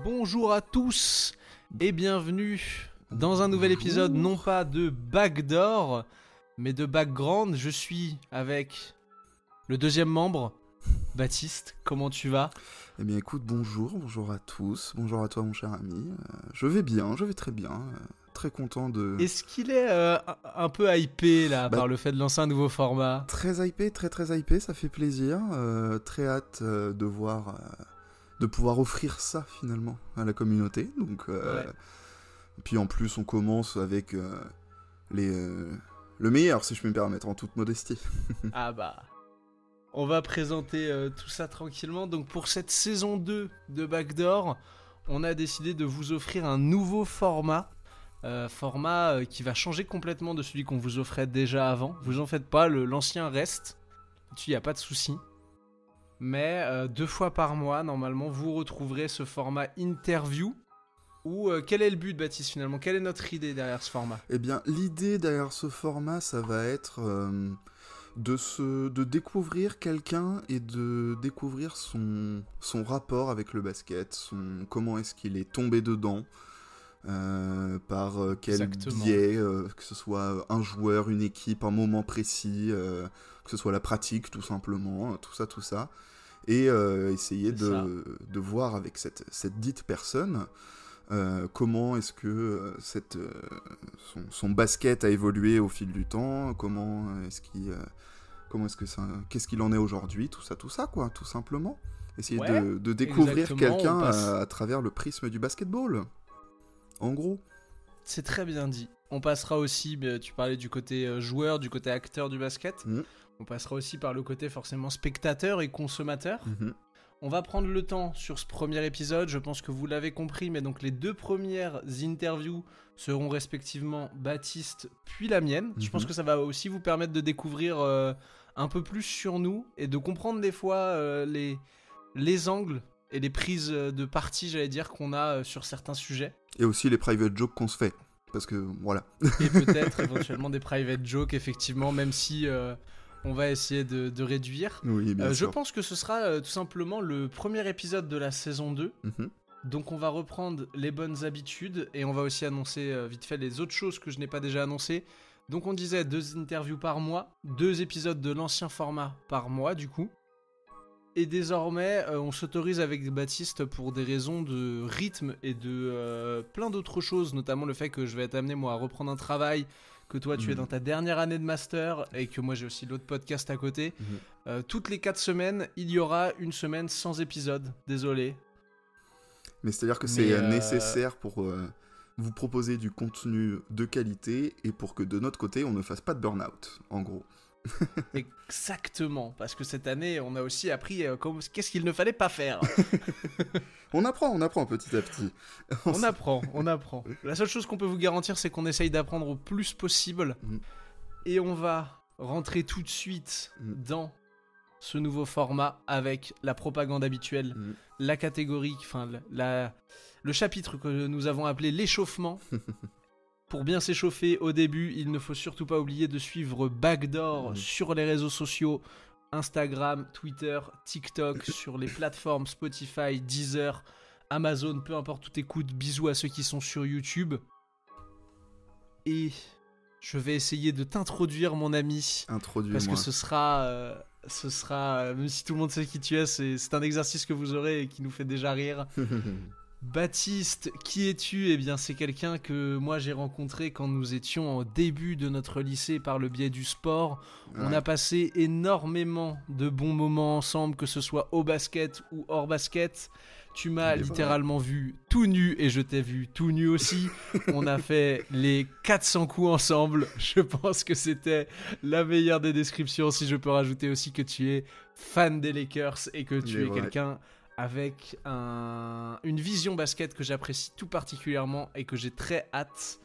Bonjour à tous et bienvenue dans un nouvel épisode, non pas de Backdoor, mais de Background. Je suis avec le deuxième membre, Baptiste. Comment tu vas ? Eh bien écoute, bonjour à tous, bonjour à toi mon cher ami. Je vais bien, je vais très bien, très content de... Est-ce qu'il est un peu hypé là par le fait de lancer un nouveau format ? Très hypé, très hypé, ça fait plaisir. Très hâte de voir... de pouvoir offrir ça finalement à la communauté. Donc, ouais. Puis en plus on commence avec le meilleur, si je puis me permettre, en toute modestie. Ah bah, on va présenter tout ça tranquillement. Donc pour cette saison 2 de Backdoor, on a décidé de vous offrir un nouveau format. Qui va changer complètement de celui qu'on vous offrait déjà avant. Vous en faites pas, l'ancien reste. Là-dessus, il n'y a pas de souci. Mais 2 fois par mois, normalement, vous retrouverez ce format interview. Quel est le but, Baptiste, finalement ? Quelle est notre idée derrière ce format ? Eh bien, l'idée derrière ce format, ça va être de découvrir quelqu'un et de découvrir son rapport avec le basket, comment est-ce qu'il est tombé dedans, par quel biais, que ce soit un joueur, une équipe, un moment précis, que ce soit la pratique tout simplement, tout ça. Et essayer de voir avec cette dite personne comment est-ce que son basket a évolué au fil du temps, qu'est-ce qu'il en est aujourd'hui, tout ça quoi, tout simplement. Essayer de découvrir quelqu'un à travers le prisme du basketball, en gros. C'est très bien dit. On passera aussi, tu parlais du côté joueur, du côté acteur du basket. On passera aussi par le côté forcément spectateur et consommateur. On va prendre le temps sur ce premier épisode, je pense que vous l'avez compris, mais donc les 2 premières interviews seront respectivement Baptiste puis la mienne. Je pense que ça va aussi vous permettre de découvrir un peu plus sur nous et de comprendre des fois les angles et les prises de parti, j'allais dire, qu'on a sur certains sujets. Et aussi les private jokes qu'on se fait, parce que voilà. Et peut-être éventuellement des private jokes, effectivement, même si... on va essayer de réduire. Oui, bien sûr. Je pense que ce sera tout simplement le premier épisode de la saison 2. Donc on va reprendre les bonnes habitudes et on va aussi annoncer vite fait les autres choses que je n'ai pas déjà annoncées. Donc on disait 2 interviews par mois, 2 épisodes de l'ancien format par mois du coup. Et désormais, on s'autorise avec Baptiste pour des raisons de rythme et de plein d'autres choses, notamment le fait que je vais être amené moi à reprendre un travail, que toi tu es dans ta dernière année de master et que moi j'ai aussi l'autre podcast à côté. Toutes les 4 semaines, il y aura une semaine sans épisode. Désolé. Mais c'est-à-dire que c'est nécessaire pour vous proposer du contenu de qualité et pour que de notre côté on ne fasse pas de burn-out, en gros. Exactement, parce que cette année on a aussi appris qu'est-ce qu'il ne fallait pas faire. On apprend petit à petit. On apprend. La seule chose qu'on peut vous garantir, c'est qu'on essaye d'apprendre au plus possible. Et on va rentrer tout de suite dans ce nouveau format avec la propagande habituelle, la catégorie, enfin le chapitre que nous avons appelé l'échauffement. Pour bien s'échauffer au début, il ne faut surtout pas oublier de suivre Backdoor sur les réseaux sociaux, Instagram, Twitter, TikTok, sur les plateformes Spotify, Deezer, Amazon, peu importe où t'écoutes. Bisous à ceux qui sont sur YouTube. Et je vais essayer de t'introduire, mon ami. Introduis-moi. Parce que ce sera, même si tout le monde sait qui tu es, c'est un exercice que vous aurez et qui nous fait déjà rire. Baptiste, qui es-tu ? Eh bien, c'est quelqu'un que moi j'ai rencontré quand nous étions au début de notre lycée par le biais du sport. On a passé énormément de bons moments ensemble, que ce soit au basket ou hors basket. Tu m'as littéralement vu tout nu et je t'ai vu tout nu aussi. On a fait les 400 coups ensemble. Je pense que c'était la meilleure des descriptions. Si je peux rajouter aussi que tu es fan des Lakers et que tu es quelqu'un avec une vision basket que j'apprécie tout particulièrement et que j'ai très hâte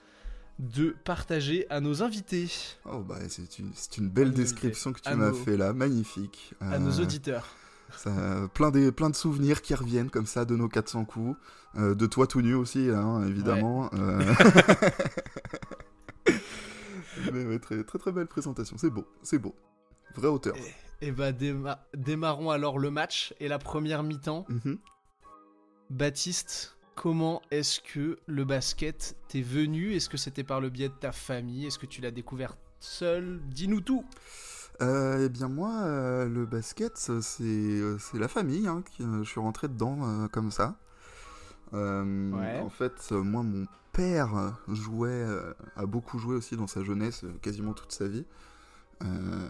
de partager à nos invités. Oh bah c'est une belle description que tu m'as fait là, magnifique. À nos auditeurs. Plein de souvenirs qui reviennent comme ça de nos 400 coups, de toi tout nu aussi, hein, évidemment. Mais très, très très belle présentation, c'est beau, vraie hauteur. Et bah démarrons alors le match et la première mi-temps. Baptiste, comment est-ce que le basket t'est venu? Est-ce que c'était par le biais de ta famille? Est-ce que tu l'as découvert seul? Dis-nous tout. Eh bien moi, le basket, c'est la famille, hein, je suis rentré dedans comme ça. Ouais. En fait, moi, mon père a beaucoup joué aussi dans sa jeunesse, quasiment toute sa vie. Euh,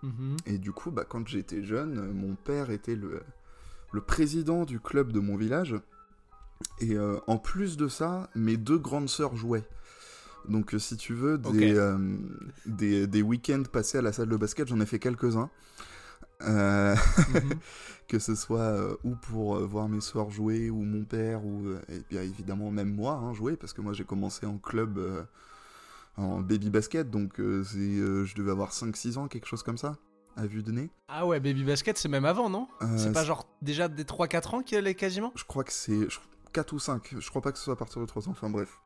Mhm. et du coup, bah, quand j'étais jeune, mon père était le président du club de mon village. Et en plus de ça, mes deux grandes sœurs jouaient. Donc si tu veux, Ok. des week-ends passés à la salle de basket, j'en ai fait quelques-uns. Euh, Mhm. que ce soit ou pour voir mes soeurs jouer, ou mon père, et bien évidemment même moi hein, jouer, parce que moi j'ai commencé en club en baby basket, donc je devais avoir 5-6 ans, quelque chose comme ça, à vue de nez. Ah ouais, Baby Basket, c'est même avant, non? C'est pas C'est- genre déjà des 3-4 ans qu'elle est quasiment? je crois que c'est 4 ou 5, je crois pas que ce soit à partir de 3 ans, enfin bref.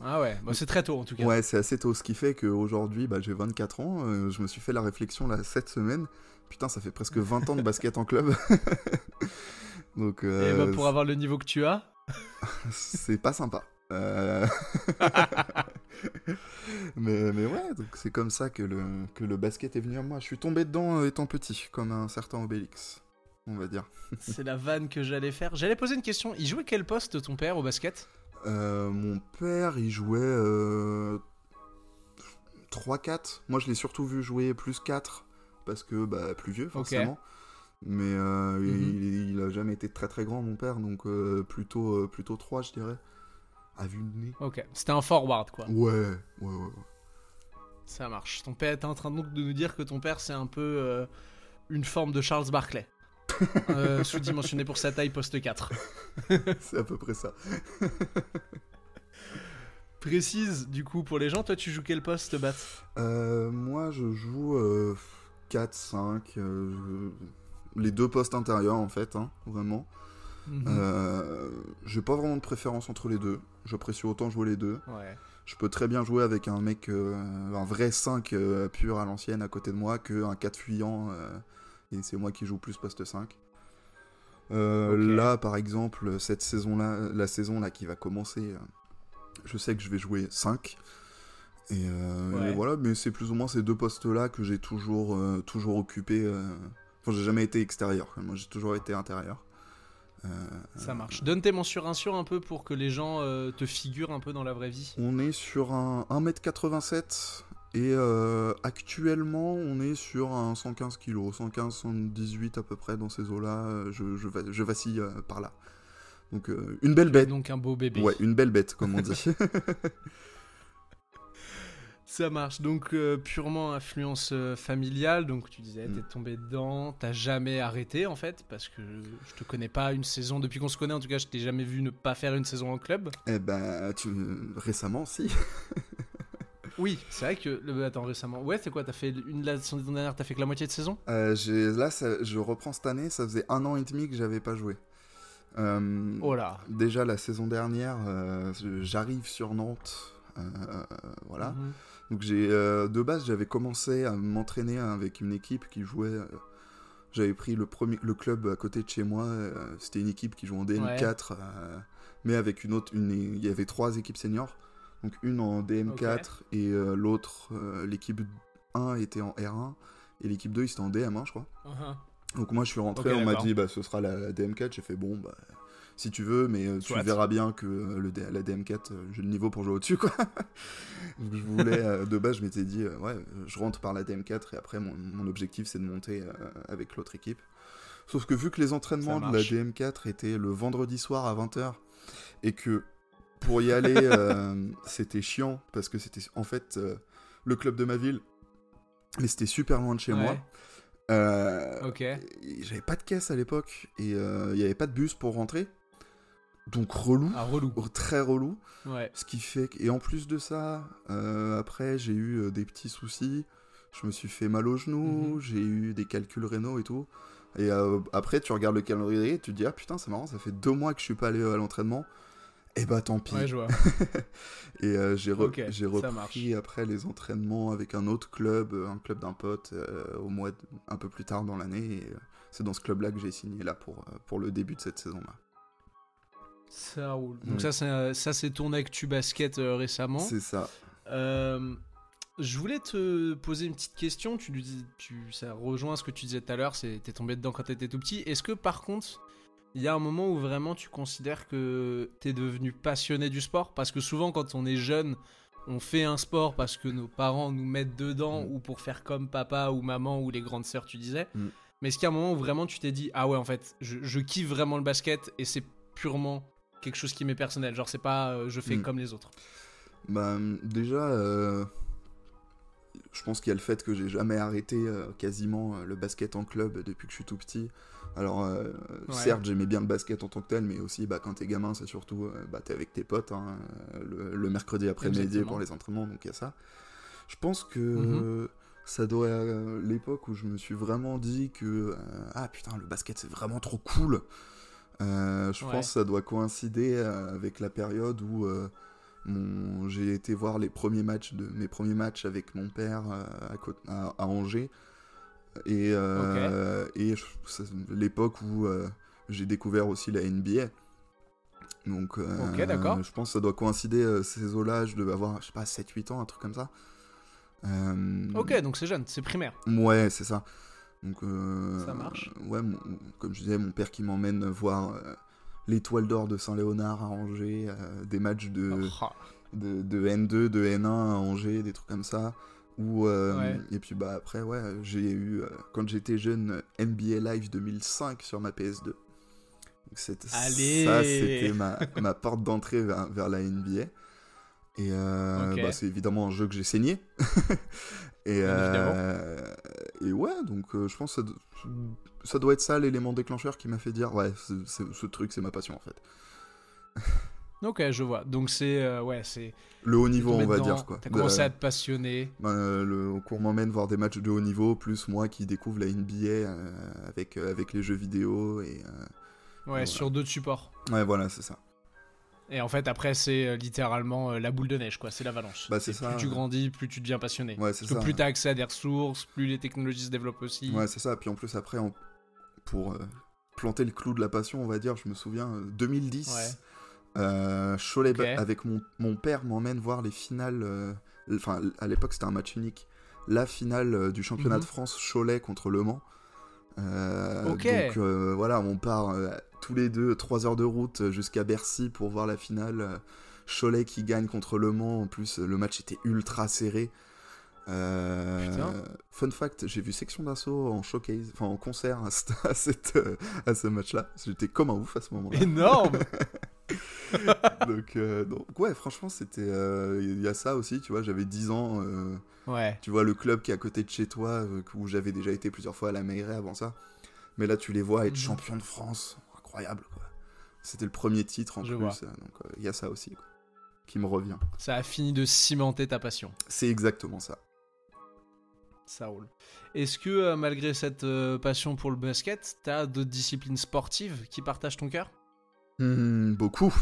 Ah ouais, bah, c'est très tôt en tout cas. Ouais, c'est assez tôt, ce qui fait qu'aujourd'hui, bah, j'ai 24 ans, je me suis fait la réflexion là cette semaine. Putain, ça fait presque 20 ans de basket en club. Donc, Et bah pour avoir le niveau que tu as. c'est pas sympa. Mais ouais, donc c'est comme ça que le basket est venu à moi. Je suis tombé dedans étant petit, comme un certain Obélix, on va dire. C'est la vanne que j'allais faire. J'allais poser une question. Il jouait quel poste ton père au basket? Mon père, il jouait 3-4. Moi, je l'ai surtout vu jouer plus 4, parce que bah, plus vieux, Ok. forcément. Mais Mhm. il a jamais été très très grand, mon père, donc plutôt 3, je dirais. À vue de nez. Ok. C'était un forward quoi. Ouais. Ça marche. Ton père était en train donc de nous dire que ton père c'est un peu une forme de Charles Barkley. Sous-dimensionné pour sa taille poste 4. C'est à peu près ça. Précise du coup pour les gens, toi tu joues quel poste, Bat? Moi, je joue 4-5. Les deux postes intérieurs, en fait, hein, vraiment. Mhm. J'ai pas vraiment de préférence entre les deux. J'apprécie autant jouer les deux. Ouais. Je peux très bien jouer avec un mec, un vrai 5 pur à l'ancienne à côté de moi, qu'un 4 fuyant, et c'est moi qui joue plus poste 5. Ok. Là, par exemple, cette saison-là, la saison là qui va commencer, je sais que je vais jouer 5. Et Ouais. voilà, mais c'est plus ou moins ces deux postes-là que j'ai toujours occupé. Enfin, j'ai jamais été extérieur, moi j'ai toujours été intérieur. Euh, Ça marche. Donne tes mensurations un peu pour que les gens te figurent un peu dans la vraie vie. on est sur un 1m87 et actuellement on est sur un 115 kg, 115-118 à peu près dans ces eaux-là. Je vacille par là. Donc une belle Tu es bête. donc un beau bébé. Ouais, une belle bête comme on dit. Ça marche. Donc purement influence familiale. Donc tu disais, t'es tombé dedans, t'as jamais arrêté en fait, parce que je te connais pas une saison depuis qu'on se connaît. En tout cas, je t'ai jamais vu ne pas faire une saison en club. Eh ben, récemment, si. Oui, c'est vrai que attends récemment. Ouais, c'est quoi? T'as fait la saison dernière, t'as fait que la moitié de saison? Là, je reprends cette année, ça faisait 1 an et demi que j'avais pas joué. Oh là. Déjà la saison dernière, j'arrive sur Nantes, voilà. Mhm. Donc de base j'avais commencé à m'entraîner avec une équipe qui jouait. J'avais pris le club à côté de chez moi. C'était une équipe qui jouait en DM4, mais avec il y avait 3 équipes seniors. Donc une en DM4 et l'autre, l'équipe 1 était en R1 et l'équipe 2 c'était en DM1 je crois. Uh-huh. Donc moi je suis rentré, Ok, on m'a d'accord. dit bah ce sera la DM4, j'ai fait bon bah si tu veux, mais tu Soit. verras bien que la DM4 j'ai le niveau pour jouer au-dessus quoi. Donc je voulais de base je m'étais dit ouais je rentre par la DM4 et après mon objectif c'est de monter avec l'autre équipe. Sauf que vu que les entraînements de la DM4 étaient le vendredi soir à 20h et que pour y aller c'était chiant parce que c'était en fait le club de ma ville mais c'était super loin de chez moi. Ok. J'avais pas de caisse à l'époque et il y avait pas de bus pour rentrer. Donc relou, Ah, relou. très relou. Ouais. Ce qui fait et en plus de ça, après j'ai eu des petits soucis. Je me suis fait mal au genou, Mhm. j'ai eu des calculs rénaux et tout. Et après tu regardes le calendrier et tu te dis ah putain c'est marrant, ça fait 2 mois que je suis pas allé à l'entraînement. Et bah tant pis. Ouais, je vois. Et j'ai Ok, j'ai ça marche. repris après les entraînements avec un autre club, un club d'un pote, un peu plus tard dans l'année. Et c'est dans ce club-là que j'ai signé là pour le début de cette saison-là. Ça roule. Donc ça c'est ton actu basket récemment. C'est ça. Je voulais te poser une petite question. Ça rejoint ce que tu disais tout à l'heure. T'es tombé dedans quand t'étais tout petit. Est-ce que par contre, il y a un moment où vraiment tu considères que t'es devenu passionné du sport? Parce que souvent quand on est jeune, on fait un sport parce que nos parents nous mettent dedans ou pour faire comme papa ou maman ou les grandes sœurs, tu disais. Mais est-ce qu'il y a un moment où vraiment tu t'es dit, ah ouais, en fait, je kiffe vraiment le basket et c'est purement quelque chose qui m'est personnel, genre c'est pas je fais comme les autres? Bah, déjà, je pense qu'il y a le fait que j'ai jamais arrêté quasiment le basket en club depuis que je suis tout petit. Alors, certes, j'aimais bien le basket en tant que tel, mais aussi quand t'es gamin, c'est surtout t'es avec tes potes le mercredi après-midi pour les entraînements, donc il y a ça. Je pense que ça doit être l'époque où je me suis vraiment dit que ah putain, le basket c'est vraiment trop cool. Je pense que ça doit coïncider avec la période où j'ai été voir mes premiers matchs avec mon père à Angers. Et c'est l'époque où j'ai découvert aussi la NBA. Donc d'accord. je pense que ça doit coïncider ces eaux-là. Je devais avoir, je sais pas, 7-8 ans, un truc comme ça. Ok, donc c'est jeune, c'est primaire. Ouais, c'est ça. Donc, ça marche. Ouais, comme je disais, mon père qui m'emmène voir l'Étoile d'Or de Saint-Léonard à Angers, des matchs de N2, de N1 à Angers, des trucs comme ça. Et puis après, j'ai eu, quand j'étais jeune, NBA Live 2005 sur ma PS2. Donc, c'était ma porte d'entrée vers la NBA. Et c'est évidemment un jeu que j'ai saigné. et ouais, donc je pense que ça doit être ça l'élément déclencheur qui m'a fait dire ouais, ce truc c'est ma passion en fait. Ok, je vois. Donc c'est le haut niveau, on va dire quoi. T'as commencé à te passionner. Le cours m'emmène voir des matchs de haut niveau, plus moi qui découvre la NBA avec les jeux vidéo et voilà. Sur d'autres supports. Ouais, voilà, c'est ça. Et en fait, après, c'est littéralement la boule de neige, quoi. C'est l'avalanche. C'est ça. Plus tu grandis, plus tu deviens passionné. Ouais, c'est Parce que plus t'as accès à des ressources, plus les technologies se développent aussi. Ouais, c'est ça. Puis en plus, après, pour planter le clou de la passion, on va dire, je me souviens, 2010, Cholet, avec mon père, m'emmène voir les finales. Enfin, à l'époque, c'était un match unique. La finale du championnat de France, Cholet contre Le Mans. Donc voilà, on part tous les deux 3 heures de route jusqu'à Bercy pour voir la finale. Cholet qui gagne contre Le Mans. En plus, le match était ultra serré. Fun fact, j'ai vu Section d'Assaut en showcase, enfin en concert à ce match-là. J'étais comme un ouf à ce moment-là. Énorme. donc ouais, franchement, c'était il y a ça aussi, tu vois, j'avais 10 ans. Tu vois le club qui est à côté de chez toi, où j'avais déjà été plusieurs fois à la Mairie avant ça. Mais là, tu les vois être champion de France, incroyable quoi. C'était le premier titre en plus, donc il y a ça aussi quoi, qui me revient. Ça a fini de cimenter ta passion. C'est exactement ça. Ça roule. Est-ce que malgré cette passion pour le basket, t'as d'autres disciplines sportives qui partagent ton cœur? Beaucoup.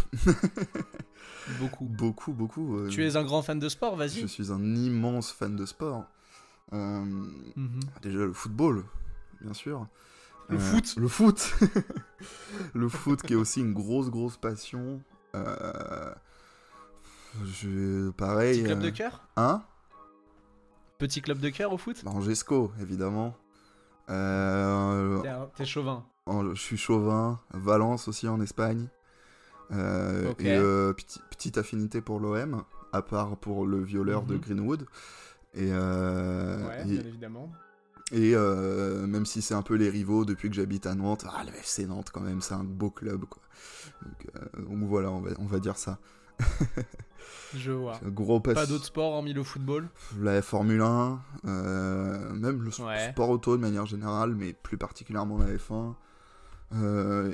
Beaucoup. Tu es un grand fan de sport, vas-y. Je suis un immense fan de sport. Déjà le football, bien sûr. Le foot. Le foot qui est aussi une grosse passion. Pareil. Petit club de cœur? Hein? Petit club de cœur au foot? Angesco, évidemment. T'es chauvin. Je suis chauvin. Valence aussi en Espagne. Et petite affinité pour l'OM, à part pour le violeur de Greenwood. Bien évidemment. Et même si c'est un peu les rivaux depuis que j'habite à Nantes, le FC Nantes quand même, c'est un beau club quoi. Donc voilà, on va dire ça. Je vois. Gros pas d'autres sports hormis le football? La Formule 1, même le sport auto de manière générale, mais plus particulièrement la F1.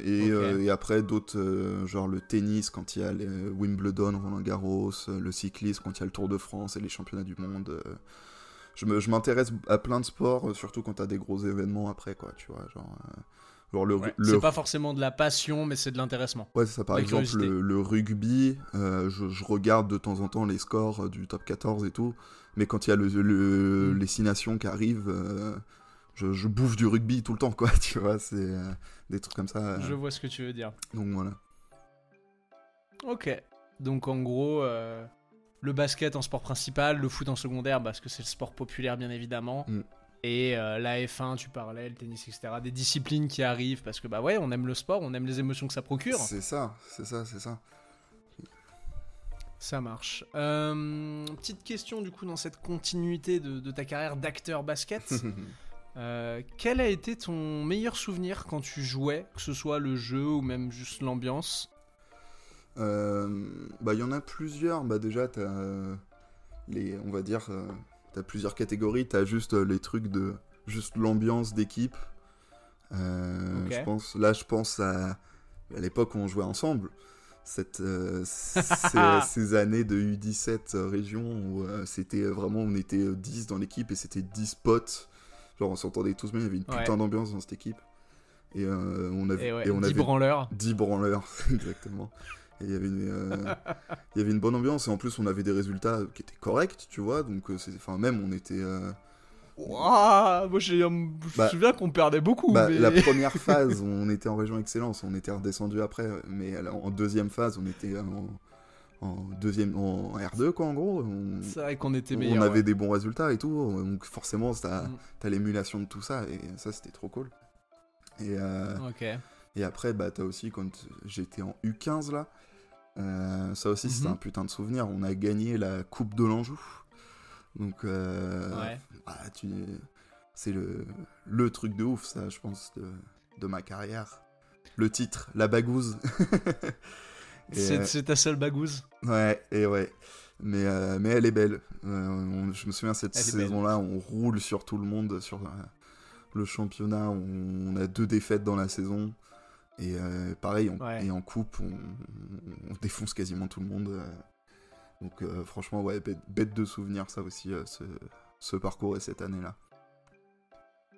Et après d'autres, genre le tennis quand il y a les Wimbledon, Roland-Garros, le cyclisme quand il y a le Tour de France et les championnats du monde. Je m'intéresse à plein de sports, surtout quand t'as des gros événements après, quoi, tu vois, genre c'est pas forcément de la passion, mais c'est de l'intéressement. Ouais, c'est ça, par exemple, le rugby, je regarde de temps en temps les scores du top 14 et tout, mais quand il y a les 6 nations qui arrivent, je bouffe du rugby tout le temps, quoi, tu vois, c'est des trucs comme ça. Je vois ce que tu veux dire. Donc voilà. Ok. Donc en gros, le basket en sport principal, le foot en secondaire parce que c'est le sport populaire bien évidemment. Et la F1, tu parlais, le tennis, etc. Des disciplines qui arrivent parce que bah ouais, on aime le sport, on aime les émotions que ça procure. C'est ça. Ça marche. Petite question du coup dans cette continuité de ta carrière d'acteur basket. Quel a été ton meilleur souvenir quand tu jouais, que ce soit le jeu ou même juste l'ambiance? Bah il y en a plusieurs. Bah déjà t'as on va dire t'as plusieurs catégories. T'as juste les trucs de juste l'ambiance d'équipe. Ok. Je pense à l'époque où on jouait ensemble. Ces années de U17 région où c'était vraiment, on était 10 dans l'équipe et c'était 10 potes. Genre on s'entendait tous bien, il y avait une putain d'ambiance dans cette équipe. Et on 10 branleurs. 10 branleurs, exactement. Et il y avait une bonne ambiance et en plus on avait des résultats qui étaient corrects, tu vois. Donc même on était... Wow, moi je me souviens qu'on perdait beaucoup. Mais... La première phase, on était en région excellence, on était redescendu après, mais en deuxième phase, on était en R2 quoi en gros. C'est vrai qu'on était meilleurs. On avait des bons résultats et tout, donc forcément t'as l'émulation de tout ça et ça c'était trop cool. Et après bah t'as aussi quand j'étais en U15 là, ça aussi c'était un putain de souvenir, on a gagné la Coupe de l'Anjou. Donc, c'est le truc de ouf, ça, je pense, de ma carrière. Le titre, la bagouze. C'est ta seule bagouze. Ouais. Mais elle est belle. Je me souviens, cette saison-là, on roule sur tout le monde, sur le championnat. On a 2 défaites dans la saison. Et pareil, et en coupe, on défonce quasiment tout le monde. Donc franchement, ouais, bête de souvenir ça aussi, ce parcours et cette année-là.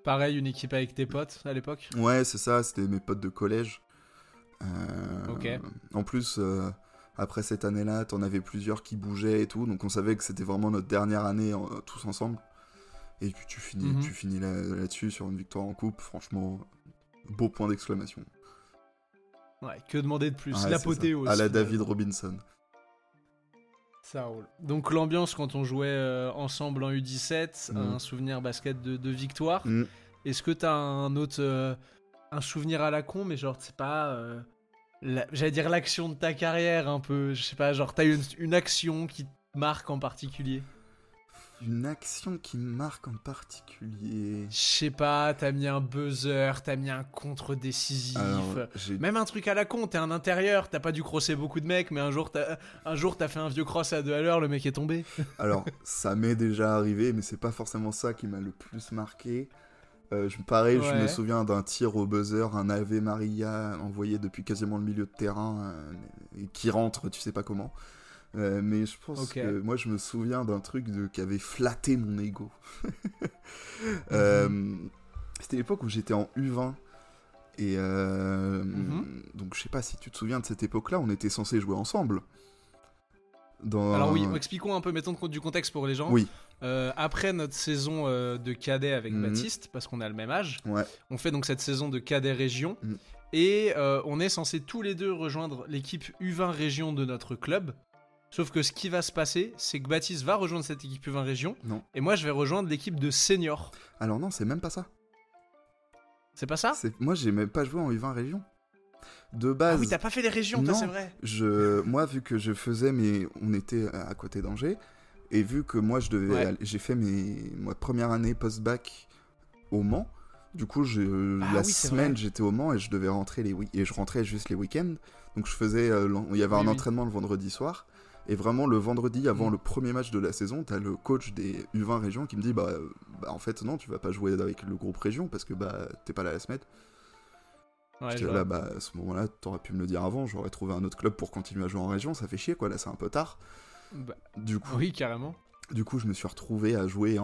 Pareil, une équipe avec tes potes à l'époque? Ouais, c'est ça, c'était mes potes de collège. En plus, après cette année-là, t'en avais plusieurs qui bougeaient et tout, donc on savait que c'était vraiment notre dernière année tous ensemble. Et puis tu finis là-dessus sur une victoire en coupe, franchement, beau point d'exclamation. Ouais, que demander de plus, ouais, l'apothéose. À la David Robinson. Ça roule. Donc l'ambiance quand on jouait ensemble en U17, un souvenir basket de victoire. Est-ce que t'as un souvenir à la con, mais genre c'est pas, j'allais dire l'action de ta carrière un peu, je sais pas, genre t'as eu une action qui te marque en particulier? Une action qui me marque en particulier. Je sais pas, t'as mis un buzzer, t'as mis un contre décisif. Même un truc à la con, t'es un intérieur, t'as pas dû crosser beaucoup de mecs, mais un jour t'as fait un vieux cross à 2 à l'heure, le mec est tombé. Alors, ça m'est déjà arrivé, mais c'est pas forcément ça qui m'a le plus marqué. Je me souviens d'un tir au buzzer, un Ave Maria envoyé depuis quasiment le milieu de terrain, et qui rentre, tu sais pas comment. Mais je pense que moi je me souviens d'un truc qui avait flatté mon ego. C'était l'époque où j'étais en U20 et donc je sais pas si tu te souviens de cette époque-là, on était censés jouer ensemble. Alors oui, expliquons un peu, mettons du contexte pour les gens. Oui. Après notre saison de cadet avec Baptiste, parce qu'on a le même âge, on fait donc cette saison de cadet région et on est censés tous les deux rejoindre l'équipe U20 région de notre club. Sauf que ce qui va se passer, c'est que Baptiste va rejoindre cette équipe U20 région, et moi je vais rejoindre l'équipe de seniors. Alors non, c'est même pas ça. C'est pas ça ? Moi j'ai même pas joué en U20 région. De base... Ah oui, t'as pas fait les régions, toi, c'est vrai. Moi, vu que je faisais, on était à côté d'Angers, et vu que moi j'ai fait ma première année post-bac au Mans, du coup la semaine j'étais au Mans et je devais rentrer et je rentrais juste les week-ends, donc je faisais, il y avait un entraînement le vendredi soir. Et vraiment, le vendredi, avant le premier match de la saison, t'as le coach des U20 région qui me dit en fait, non, tu vas pas jouer avec le groupe région parce que t'es pas là la semaine. J'étais là, à ce moment-là, t'aurais pu me le dire avant, j'aurais trouvé un autre club pour continuer à jouer en région, ça fait chier, quoi, là, c'est un peu tard. Du coup, oui, carrément. Du coup, je me suis retrouvé à jouer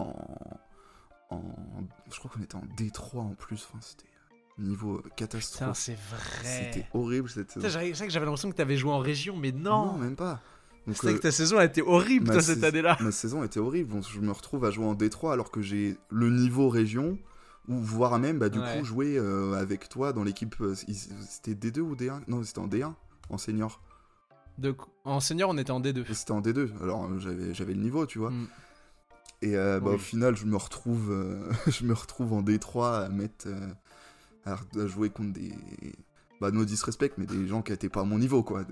je crois qu'on était en D3 en plus, enfin, c'était niveau catastrophe. Putain, c'est vrai. C'était horrible cette saison. C'est vrai que j'avais l'impression que t'avais joué en région, mais non. Non, même pas. C'est vrai que ta saison a été horrible, toi, cette année-là. Ma saison était horrible. Bon, je me retrouve à jouer en D3 alors que j'ai le niveau région, ou voire même, du coup, jouer avec toi dans l'équipe. C'était D2 ou D1 ? Non, c'était en D1, en senior. En senior, on était en D2. C'était en D2, alors j'avais le niveau, tu vois. Et Oui. au final, je me retrouve en D3 à jouer contre des... no disrespect, mais des gens qui n'étaient pas à mon niveau, quoi.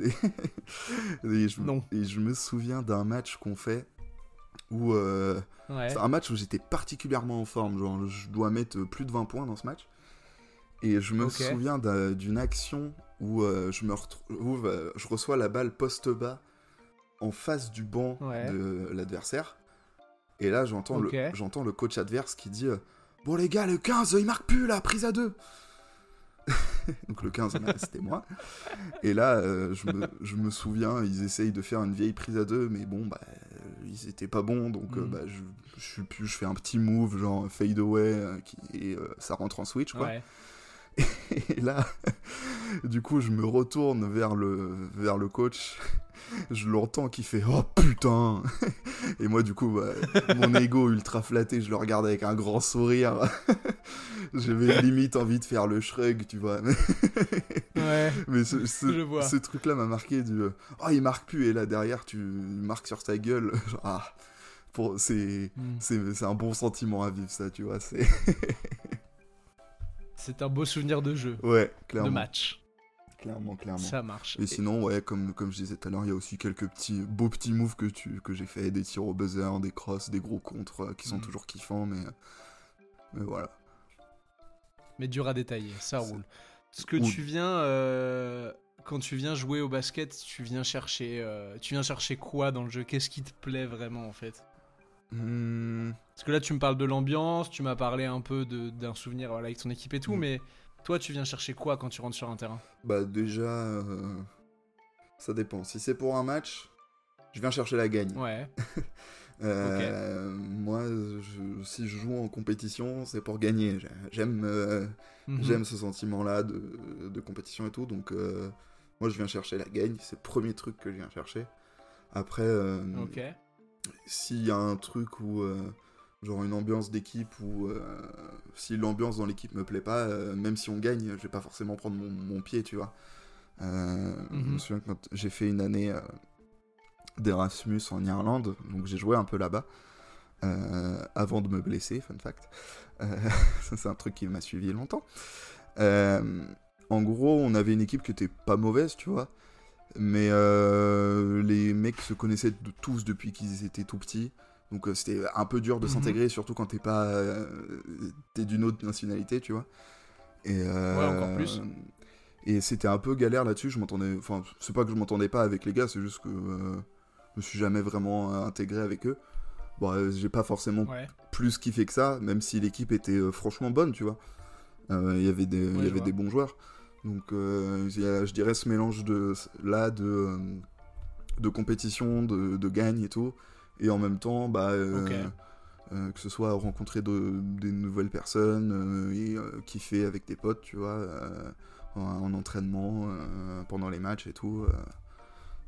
Non. Et je me souviens d'un match qu'on fait où... Ouais. C'est un match où j'étais particulièrement en forme, genre je dois mettre plus de 20 points dans ce match. Et je me souviens d'une action où je reçois la balle poste bas en face du banc de l'adversaire. Et là, j'entends le coach adverse qui dit bon les gars, le 15, il marque plus là, prise à 2. Donc le 15, c'était moi. Et là, je me souviens, ils essayent de faire une vieille prise à 2, mais bon, ils étaient pas bons, donc je fais un petit move, genre fade away, et ça rentre en switch, quoi. Ouais. Et là, du coup, je me retourne vers le coach. Je l'entends qui fait oh putain. Et moi, du coup, mon ego ultra flatté, je le regarde avec un grand sourire. J'avais limite envie de faire le shrug, tu vois. Mais ce truc-là m'a marqué du oh, il marque plus, et là derrière, tu marques sur sa gueule. Genre, c'est un bon sentiment à vivre, ça, tu vois. C'est un beau souvenir de jeu. Ouais, clairement. De match. Clairement. Ça marche. Et sinon, ouais, comme je disais tout à l'heure, il y a aussi quelques beaux petits moves que j'ai fait, des tirs au buzzer, des crosses, des gros contres qui sont toujours kiffants, mais voilà. Mais dur à détailler, ça roule. Ce que tu viens, quand tu viens jouer au basket, tu viens chercher quoi dans le jeu? Qu'est-ce qui te plaît vraiment, en fait? Parce que là, tu me parles de l'ambiance, tu m'as parlé un peu d'un souvenir avec ton équipe et tout, mais toi, tu viens chercher quoi quand tu rentres sur un terrain? Déjà, ça dépend. Si c'est pour un match, je viens chercher la gagne. Ouais. Moi, si je joue en compétition, c'est pour gagner. J'aime ce sentiment-là de compétition et tout, donc moi, je viens chercher la gagne. C'est le premier truc que je viens chercher. Après, s'il y a un truc où... genre une ambiance d'équipe où si l'ambiance dans l'équipe me plaît pas, même si on gagne, je vais pas forcément prendre mon pied, tu vois. Je me souviens que quand j'ai fait une année d'Erasmus en Irlande, donc j'ai joué un peu là-bas avant de me blesser, fun fact. Ça, c'est un truc qui m'a suivi longtemps. En gros, on avait une équipe qui était pas mauvaise, tu vois, mais les mecs se connaissaient tous depuis qu'ils étaient tout petits. Donc c'était un peu dur de s'intégrer, surtout quand t'es d'une autre nationalité, tu vois. Et, ouais, encore plus. Et c'était un peu galère là-dessus. Enfin, c'est pas que je m'entendais pas avec les gars, c'est juste que je me suis jamais vraiment intégré avec eux. Bon, j'ai pas forcément plus kiffé que ça, même si l'équipe était franchement bonne, tu vois. Il y avait des bons joueurs. Donc il y a, je dirais, ce mélange de compétition, de gagne et tout. Et en même temps, que ce soit rencontrer des nouvelles personnes et kiffer avec tes potes, tu vois, en entraînement, pendant les matchs et tout.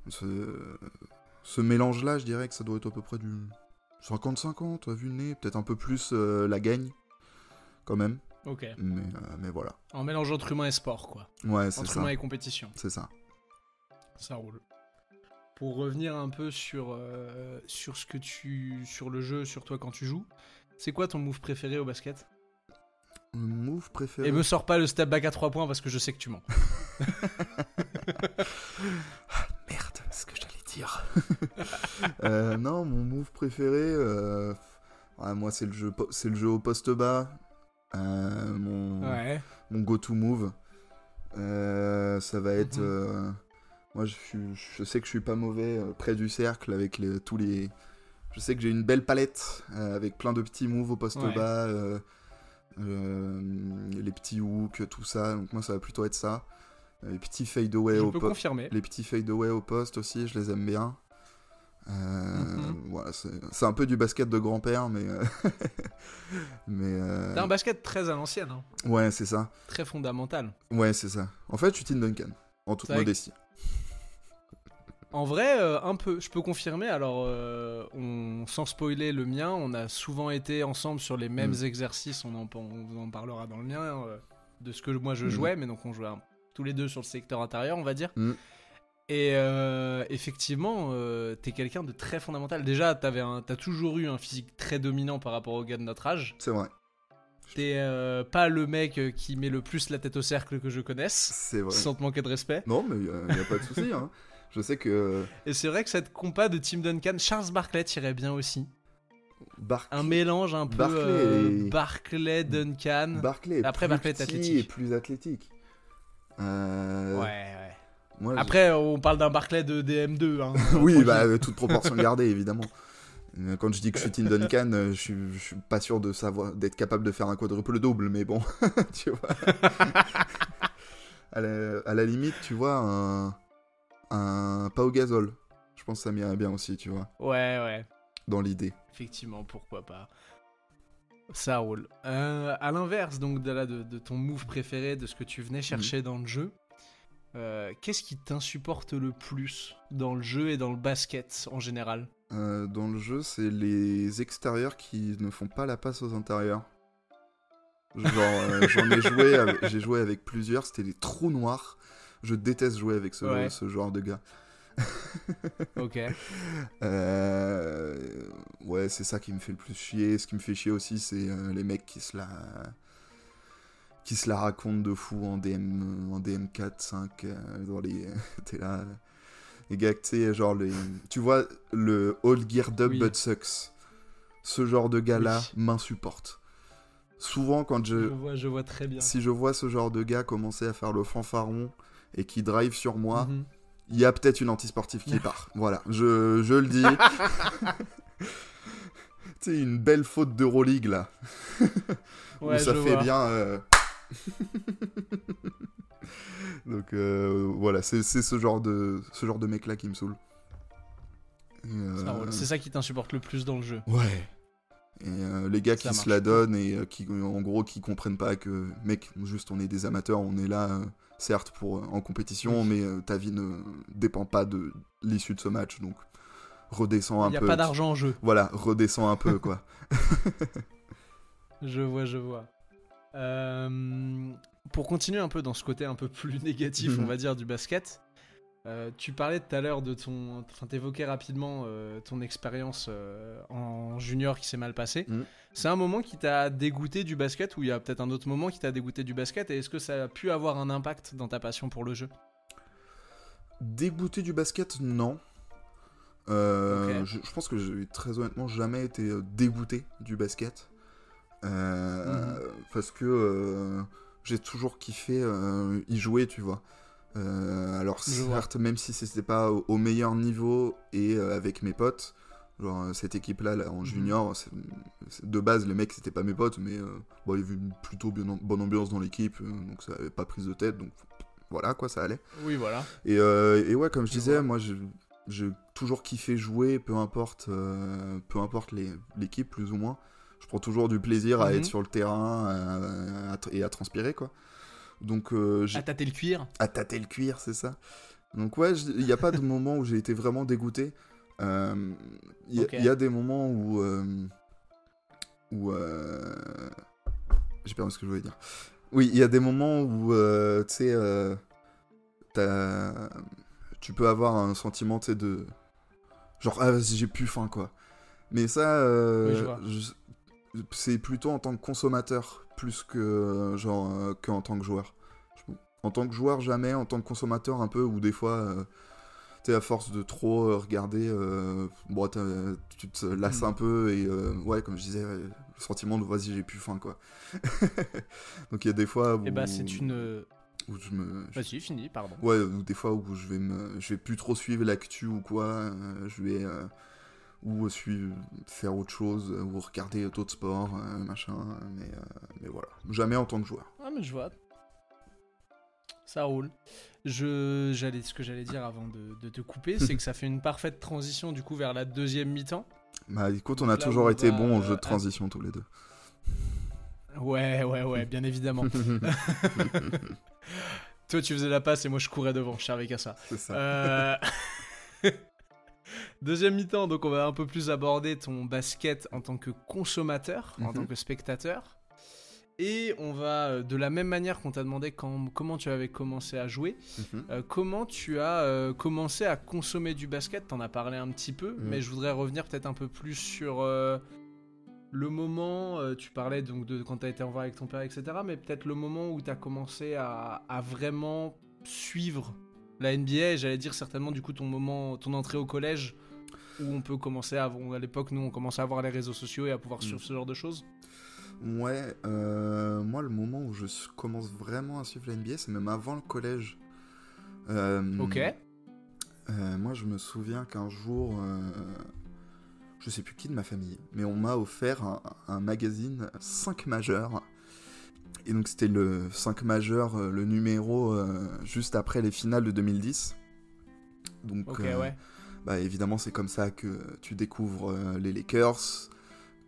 Ce mélange-là, je dirais que ça doit être à peu près du 50-50, vu le nez, peut-être un peu plus la gagne, quand même. Ok. Mais voilà. En mélange entre humain et sport, quoi. Ouais, c'est ça. Entre humain et compétition. C'est ça. Ça roule. Pour revenir un peu sur le jeu, sur toi quand tu joues, c'est quoi ton move préféré au basket? Mon move préféré. Et me sors pas le step back à 3 points parce que je sais que tu mens. Merde, c'est ce que j'allais dire. Non, mon move préféré, moi c'est le jeu au poste bas. Mon go-to move. Ça va être. Moi, je sais que je suis pas mauvais près du cercle avec tous les. Je sais que j'ai une belle palette avec plein de petits moves au poste bas, les petits hooks, tout ça. Donc moi, ça va plutôt être ça. Les petits fade away au poste. Les petits fade away au poste aussi, je les aime bien. Voilà, c'est un peu du basket de grand-père, mais. T'as un basket très à l'ancienne. Hein. Ouais, c'est ça. Très fondamental. Ouais, c'est ça. En fait, je suis Tim Duncan, en toute modestie. En vrai, un peu. Je peux confirmer. Alors, sans spoiler le mien, on a souvent été ensemble sur les mêmes exercices. On en parlera dans le mien de ce que moi je jouais, mais donc on jouait tous les deux sur le secteur intérieur, on va dire. Et effectivement, t'es quelqu'un de très fondamental. Déjà, t'as toujours eu un physique très dominant par rapport aux gars de notre âge. C'est vrai. T'es pas le mec qui met le plus la tête au cercle que je connaisse, C'est vrai. sans te manquer de respect. Non, mais y a pas de souci. Hein. Je sais que Et c'est vrai que cette compa de Tim Duncan, Charles Barkley tirait bien aussi. Barkley, Un mélange un peu Barkley-Duncan. Barkley est Après, plus Barkley est petit athlétique. et plus athlétique. Ouais. Moi, Après, on parle d'un Barkley de DM2. Hein, oui, bah, toute proportion gardée, évidemment. Quand je dis que je suis Tim Duncan, je suis pas sûr d'être capable de faire un quadruple double, mais bon, tu vois. à la limite, tu vois, un Pau Gasol. Je pense que ça m'irait bien aussi, tu vois. Ouais. Dans l'idée. Effectivement, pourquoi pas. Ça roule. À l'inverse, donc, de ton move préféré, de ce que tu venais chercher dans le jeu, qu'est-ce qui t'insupporte le plus dans le jeu et dans le basket en général? Dans le jeu, c'est les extérieurs qui ne font pas la passe aux intérieurs. Genre, j'ai joué avec plusieurs, c'était des trous noirs. Je déteste jouer avec ce genre de gars. Ok. Ouais, c'est ça qui me fait le plus chier. Ce qui me fait chier aussi, c'est les mecs qui se la racontent de fou en DM4, 5, dans les... T'es là... Les gars, tu sais, genre, tu vois, le all geared up but sucks. Ce genre de gars-là m'insupporte. Souvent, quand je vois très bien. Si je vois ce genre de gars commencer à faire le fanfaron et qui drive sur moi, il y a peut-être une antisportive qui part. Voilà, je le dis. Tu sais, une belle faute d'Euroleague, là. Ouais, où ça fait bien... Donc voilà, c'est ce genre de mec là qui me saoule. C'est ça qui t'insupporte le plus dans le jeu. Ouais. Et les gars qui se la donnent et qui en gros qui comprennent pas que mec, juste on est des amateurs, on est là certes en compétition, mais ta vie ne dépend pas de l'issue de ce match, donc redescends un peu. Il y a pas d'argent en jeu. Voilà, redescends un peu quoi. Je vois. Pour continuer un peu dans ce côté un peu plus négatif, on va dire, du basket, tu parlais tout à l'heure t'évoquais rapidement ton expérience en junior qui s'est mal passée. C'est un moment qui t'a dégoûté du basket, ou il y a peut-être un autre moment qui t'a dégoûté du basket, et est-ce que ça a pu avoir un impact dans ta passion pour le jeu? Dégoûté du basket, non. Okay. Je pense que j'ai très honnêtement jamais été dégoûté du basket. Parce que j'ai toujours kiffé y jouer, tu vois. Alors certes, même si c'était pas au meilleur niveau et avec mes potes, genre cette équipe-là là, en junior, de base les mecs c'était pas mes potes, mais bon, il y avait une plutôt bonne ambiance dans l'équipe, donc ça avait pas prise de tête, donc voilà quoi, ça allait. Oui, voilà. Et ouais, comme je disais, moi j'ai toujours kiffé jouer, peu importe l'équipe plus ou moins. Je prends toujours du plaisir à être sur le terrain et à transpirer, quoi. Donc, à tâter le cuir. À tâter le cuir, c'est ça. Donc ouais, il n'y a pas de moment où j'ai été vraiment dégoûté. Il y a des moments où... j'ai perdu ce que je voulais dire. Oui, il y a des moments où, tu sais, tu peux avoir un sentiment, tu sais, de... Genre, ah, vas-y, j'ai plus faim, quoi. Mais ça... Oui, je vois. C'est plutôt en tant que consommateur plus que qu'en tant que joueur. En tant que joueur, jamais. En tant que consommateur, un peu, ou des fois, tu sais, à force de trop regarder, bon, tu te lasses un peu, et ouais, comme je disais, le sentiment de vas-y, j'ai plus faim, quoi. Donc il y a des fois où... Et bah, c'est une... Où Vas-y, fini, pardon. Ouais, ou des fois où je vais plus trop suivre l'actu ou quoi, je vais... ou faire autre chose, ou regarder d'autres sports, machin, mais voilà. Jamais en tant que joueur. Ah, mais je vois. Ça roule. Ce que j'allais dire avant de te couper, c'est que ça fait une parfaite transition du coup vers la deuxième mi-temps. Bah écoute, on a toujours été bons au jeu de transition tous les deux. Ouais, bien évidemment. Toi tu faisais la passe et moi je courais devant, je servais qu'à ça. C'est ça. Deuxième mi-temps, donc on va un peu plus aborder ton basket en tant que consommateur, en tant que spectateur. Et on va, de la même manière qu'on t'a demandé comment tu avais commencé à jouer, comment tu as commencé à consommer du basket. T'en as parlé un petit peu, mais je voudrais revenir peut-être un peu plus sur le moment, tu parlais donc de quand t'as été en voir avec ton père, etc. Mais peut-être le moment où t'as commencé à vraiment suivre la NBA, et j'allais dire certainement du coup ton entrée au collège, où on peut commencer à l'époque, nous on commençait à voir les réseaux sociaux et à pouvoir suivre ce genre de choses. Ouais, moi le moment où je commence vraiment à suivre la NBA, c'est même avant le collège. Ok. Moi je me souviens qu'un jour, je sais plus qui de ma famille, mais on m'a offert un magazine 5 majeurs. Et donc c'était le 5 majeur, le numéro juste après les finales de 2010. Donc Ok, ouais. bah, évidemment c'est comme ça que tu découvres les Lakers,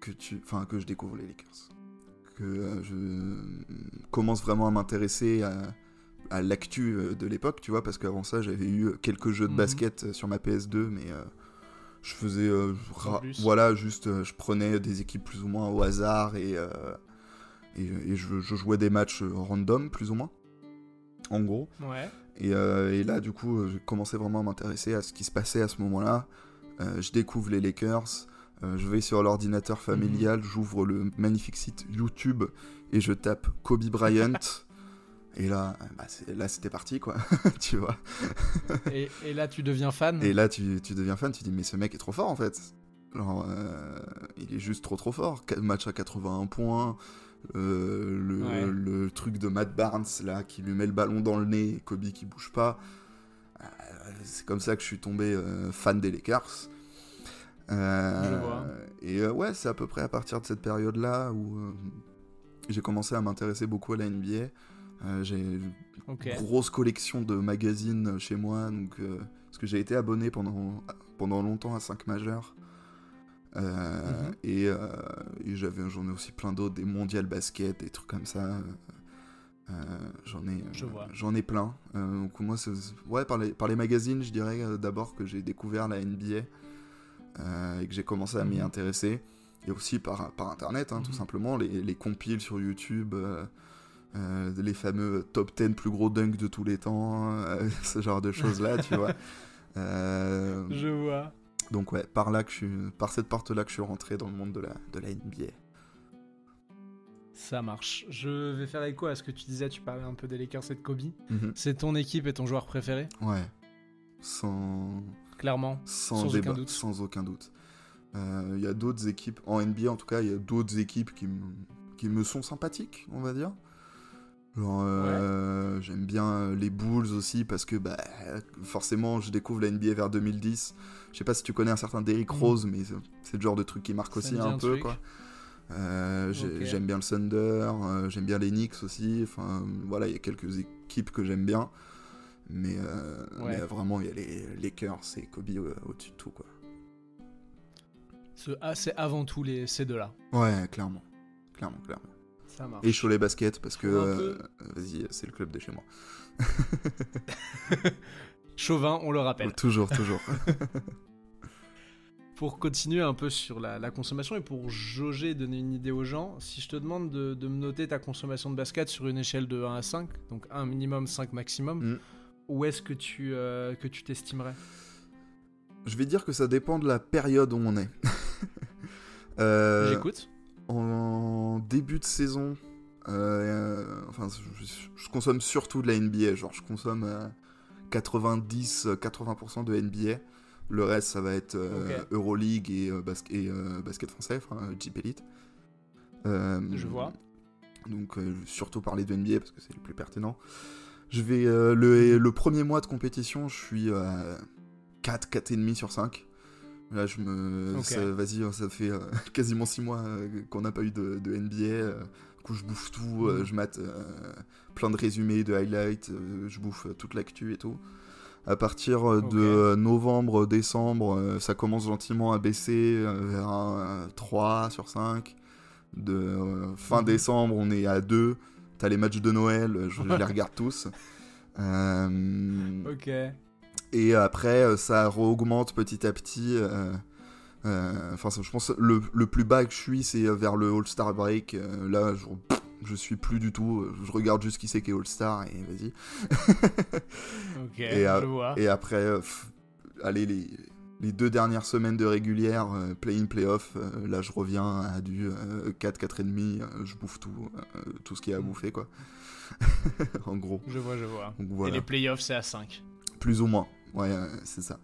que je découvre les Lakers. Que je commence vraiment à m'intéresser à l'actu de l'époque, tu vois, parce qu'avant ça j'avais eu quelques jeux de basket sur ma PS2, mais je faisais voilà, juste je prenais des équipes plus ou moins au hasard et je jouais des matchs random plus ou moins, en gros. Ouais. Et là du coup j'ai commencé vraiment à m'intéresser à ce qui se passait à ce moment-là. Je découvre les Lakers. Je vais sur l'ordinateur familial, j'ouvre le magnifique site YouTube et je tape Kobe Bryant. Et là, là c'était parti, quoi. Tu vois. Et là, tu deviens fan. Et là, tu deviens fan, tu dis, mais ce mec est trop fort, en fait. Alors, il est juste trop fort. Match à 81 points. Le truc de Matt Barnes, là, qui lui met le ballon dans le nez, Kobe qui bouge pas. C'est comme ça que je suis tombé fan des Lakers. Je vois. Et ouais, c'est à peu près à partir de cette période-là où j'ai commencé à m'intéresser beaucoup à la NBA. J'ai une grosse collection de magazines chez moi, donc, parce que j'ai été abonné pendant longtemps à 5 majeurs. Et j'en ai aussi plein d'autres, des mondial basket, des trucs comme ça. J'en ai plein. Donc moi, ouais, par les magazines, je dirais d'abord que j'ai découvert la NBA. Et que j'ai commencé à m'y intéresser, et aussi par internet, tout simplement, les compiles sur YouTube, les fameux top 10 plus gros dunks de tous les temps, ce genre de choses là, tu vois. Je vois. Donc ouais, par cette porte-là que je suis rentré dans le monde de la NBA. Ça marche. Je vais faire écho à ce que tu disais, tu parlais un peu des Lakers et de Kobe. C'est ton équipe et ton joueur préféré ? Ouais. Clairement, sans débat, aucun doute. Sans aucun doute. Il y a d'autres équipes, en NBA en tout cas, il y a d'autres équipes qui me sont sympathiques, on va dire. Genre, j'aime bien les Bulls aussi, parce que forcément, je découvre la NBA vers 2010. Je sais pas si tu connais un certain Derrick Rose, mais c'est le genre de truc qui marque aussi un peu, quoi. J'aime bien le Thunder, j'aime bien les Knicks aussi. Enfin, voilà, il y a quelques équipes que j'aime bien. Mais vraiment, il y a les Lakers et Kobe au-dessus de tout, quoi. C'est avant tout ces deux-là. Ouais, clairement. Ça marche. Et Cholet Basket, parce que, vas-y, c'est le club de chez moi. Chauvin, on le rappelle. Toujours. Pour continuer un peu sur la consommation et pour jauger, donner une idée aux gens, si je te demande de me noter ta consommation de basket sur une échelle de 1 à 5, donc 1 minimum, 5 maximum, où est-ce que tu t'estimerais ? Je vais dire que ça dépend de la période où on est. J'écoute. En début de saison, enfin, je consomme surtout de la NBA. Genre, je consomme 90-80% de NBA. Le reste, ça va être Euroleague et basket français, enfin Jeep Elite. Je vois. Donc, surtout parler de NBA parce que c'est le plus pertinent. Je vais le premier mois de compétition, je suis à 4,5 sur 5. Là, ça fait quasiment 6 mois qu'on n'a pas eu de NBA. Du coup, je bouffe tout, je mate plein de résumés, de highlights, je bouffe toute l'actu et tout. À partir de novembre, décembre, ça commence gentiment à baisser vers un 3 sur 5. De fin décembre, on est à 2. T'as les matchs de Noël, je les regarde tous. Et après, ça augmente petit à petit. Enfin, je pense le plus bas que je suis, c'est vers le All-Star Break. Là, Je suis plus du tout. Je regarde juste qui c'est qui est All-Star et vas-y. Ok, je vois. Et après, allez, les 2 dernières semaines de régulière, play-in, play-off, là je reviens à du 4, 4,5, je bouffe tout ce qu'il y a à bouffer, quoi. En gros. Je vois. Donc, voilà. Et les playoffs, c'est à 5. Plus ou moins, ouais, c'est ça.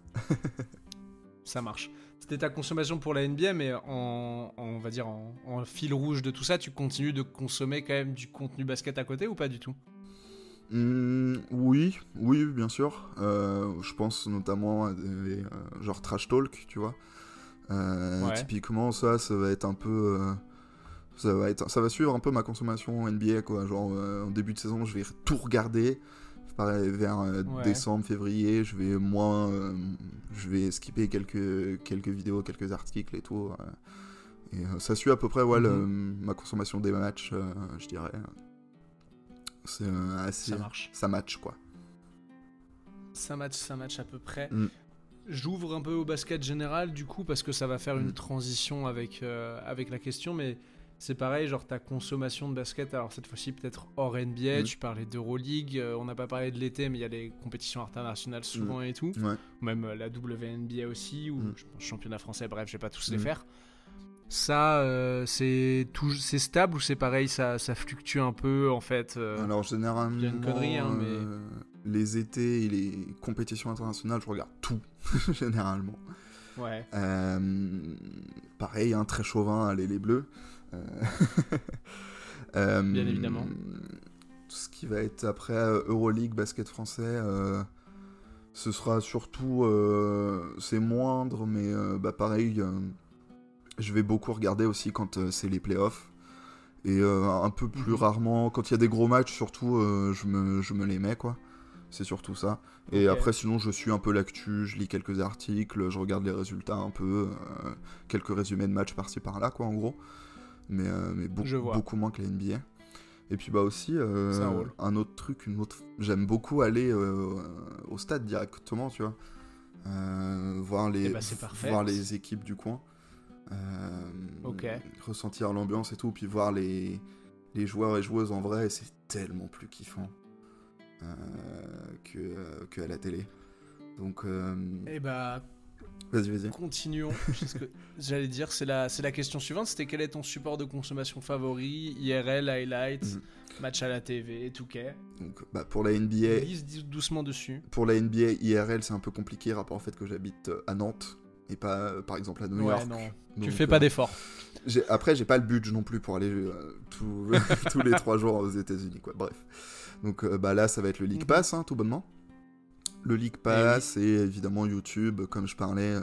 Ça marche. C'était ta consommation pour la NBA, mais on va dire en fil rouge de tout ça, tu continues de consommer quand même du contenu basket à côté ou pas du tout? Oui, bien sûr. Je pense notamment à des genre Trash Talk, tu vois. Ouais. Typiquement, ça va être un peu... ça va suivre un peu ma consommation NBA, quoi. Genre, en début de saison, je vais tout regarder. Pareil, vers décembre, février, je vais skipper quelques vidéos, quelques articles et tout. Et ça suit à peu près ma consommation des matchs, je dirais. C'est assez... Ça marche. Ça match, quoi. Ça match à peu près. J'ouvre un peu au basket général, du coup, parce que ça va faire une transition avec la question, mais... C'est pareil, genre ta consommation de basket, alors cette fois-ci peut-être hors NBA, tu parlais d'Euroleague, on n'a pas parlé de l'été, mais il y a les compétitions internationales souvent et tout, ou même la WNBA aussi, ou je pense, championnat français, bref, je vais pas tous les faire. Ça, c'est stable ou c'est pareil, ça fluctue un peu en fait Alors généralement, il y a une connerie, mais... les étés et les compétitions internationales, je regarde tout, généralement. Ouais. Pareil, très chauvin, allez les Bleus. Bien évidemment. Tout ce qui va être après Euroleague, basket français, ce sera surtout, c'est moindre, mais pareil, je vais beaucoup regarder aussi quand c'est les playoffs. Et un peu plus rarement, quand il y a des gros matchs, surtout, je me les mets, quoi. C'est surtout ça. Et après, sinon, je suis un peu l'actu, je lis quelques articles, je regarde les résultats un peu, quelques résumés de matchs par-ci par-là, quoi, en gros. Mais beaucoup moins que la NBA. Et puis aussi, un autre truc, j'aime beaucoup aller au stade directement, tu vois. Voir les équipes du coin. Ressentir l'ambiance et tout, puis voir les joueurs et joueuses en vrai, c'est tellement plus kiffant que à la télé. Donc vas-y. Continuons. Ce que j'allais dire, c'est la question suivante. C'était quel est ton support de consommation favori? IRL, highlights, match à la TV, Touquet. Donc, pour la NBA... Lise doucement dessus. Pour la NBA, IRL, c'est un peu compliqué, rapport au fait que j'habite à Nantes, et pas, par exemple, à New York. Non. Donc, tu fais pas d'efforts. Après, j'ai pas le budget non plus pour aller tous les 3 jours aux États-Unis, quoi. Bref. Donc là, ça va être le League Pass, tout bonnement. Le League Pass et évidemment YouTube, comme je parlais,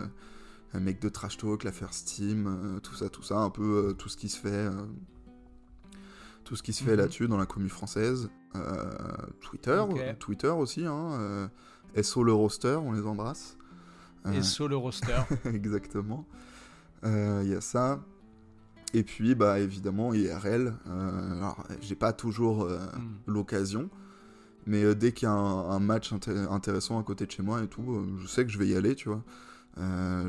un mec de Trash Talk, la First Team, tout ça, un peu tout ce qui se fait, là-dessus dans la commu française. Twitter aussi, SO le roster, on les embrasse. SO le roster. Exactement. Il y a ça. Et puis, évidemment, IRL. Alors, j'ai pas toujours l'occasion. Mais dès qu'il y a un match intéressant à côté de chez moi et tout, je sais que je vais y aller, tu vois.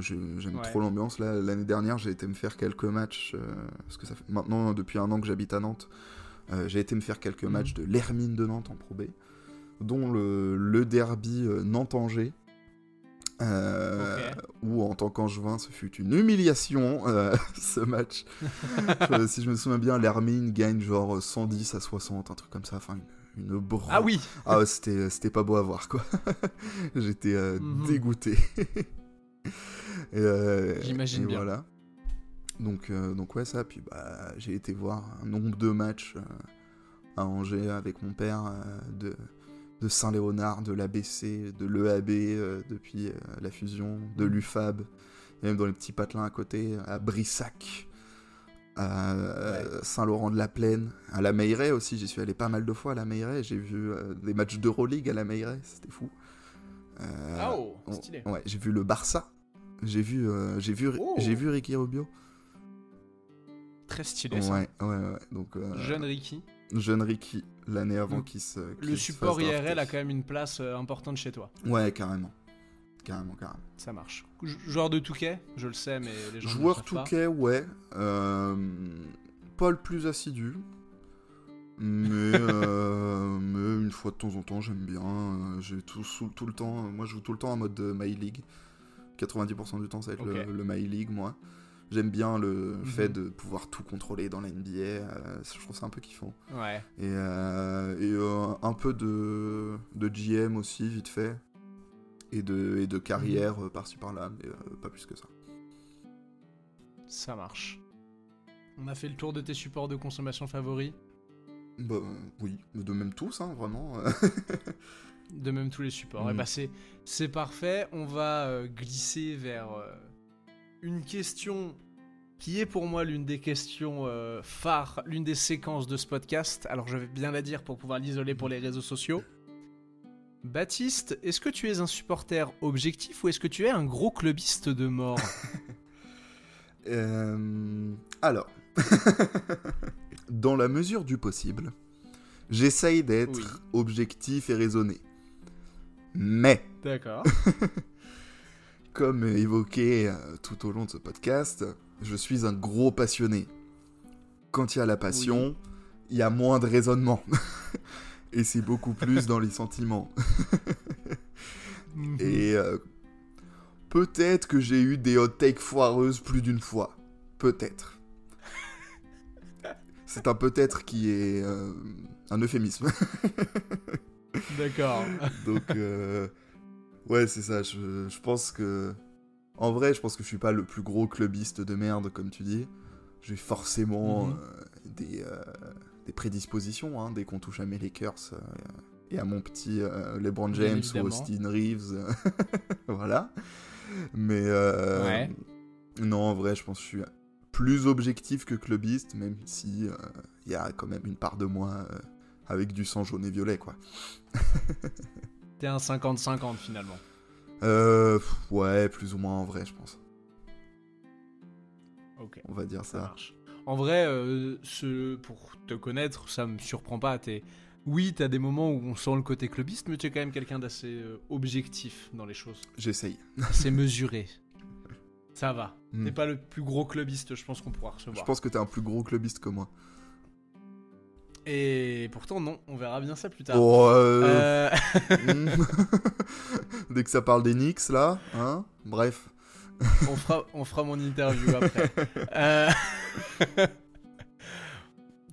J'aime trop l'ambiance. Là, l'année dernière, j'ai été me faire quelques matchs, parce que ça fait maintenant, depuis 1 an que j'habite à Nantes, j'ai été me faire quelques matchs de l'Hermine de Nantes en Pro B, dont le derby Nantes-Angers, où en tant qu'Angevin, ce fut une humiliation, ce match. Si je me souviens bien, l'Hermine gagne genre 110-60, un truc comme ça, enfin... Ah oui. C'était pas beau à voir, quoi. J'étais dégoûté. J'imagine bien. Voilà. Donc ouais, ça. Puis j'ai été voir un nombre de matchs à Angers avec mon père de Saint-Léonard, de l'ABC, de l'EAB depuis la fusion, de l'UFAB, et même dans les petits patelins à côté, à Brissac, à Saint-Laurent-de-la-Plaine, à la Meilleray aussi. J'y suis allé pas mal de fois à la Meilleray. J'ai vu des matchs d'Euroleague à la Meilleray, c'était fou. Stylé. Ouais, j'ai vu le Barça. J'ai vu Ricky Rubio. Très stylé, ça. Ouais. Donc, Jeune Ricky, l'année avant qu'il se... Le support IRL a quand même une place importante chez toi. Ouais, carrément. Ça marche. Joueur de Touquet, je le sais, mais les gens joueur ne le savent Touquet, ouais. Pas le plus assidu. mais une fois de temps en temps, j'aime bien. J'ai tout le temps, moi je joue tout le temps en mode My League. 90% du temps, ça va être le My League, moi. J'aime bien le fait de pouvoir tout contrôler dans la NBA. Je trouve ça un peu kiffant. Ouais. Et un peu de GM aussi, vite fait. Et de carrière par-ci par-là, mais pas plus que ça. Ça marche. On a fait le tour de tes supports de consommation favoris. Bah oui, de même tous, hein, vraiment. De même tous les supports. Et bah c'est parfait. On va glisser vers une question qui est pour moi l'une des questions phares, l'une des séquences de ce podcast. Alors je vais bien la dire pour pouvoir l'isoler pour les réseaux sociaux. Baptiste, est-ce que tu es un supporter objectif ou est-ce que tu es un gros clubiste de mort? Alors, dans la mesure du possible, j'essaye d'être objectif et raisonné. Mais, d'accord. Comme évoqué tout au long de ce podcast, je suis un gros passionné. Quand il y a la passion, il y a moins de raisonnement. Et c'est beaucoup plus dans les sentiments. Et peut-être que j'ai eu des hot takes foireuses plus d'une fois. Peut-être. C'est un peut-être qui est un euphémisme. D'accord. Donc, ouais, c'est ça. Je pense que... En vrai, je pense que je suis pas le plus gros clubiste de merde, comme tu dis. J'ai forcément des prédispositions, hein, dès qu'on touche à mes Lakers et à mon petit LeBron James ou Austin Reeves. Voilà. Mais non, en vrai, je pense que je suis plus objectif que clubiste, même si y a quand même une part de moi avec du sang jaune et violet, quoi. T'es un 50-50 finalement. Ouais, plus ou moins en vrai, je pense. Ok. On va dire ça. Marche. En vrai, pour te connaître, ça me surprend pas. Oui, t'as des moments où on sent le côté clubiste, mais tu es quand même quelqu'un d'assez objectif dans les choses. J'essaye. C'est mesuré. Ça va. T'es pas le plus gros clubiste, je pense qu'on pourra recevoir. Je pense que t'es un plus gros clubiste que moi. Et pourtant, non, on verra bien ça plus tard. Dès que ça parle des Knicks, là, hein. Bref. On fera mon interview après.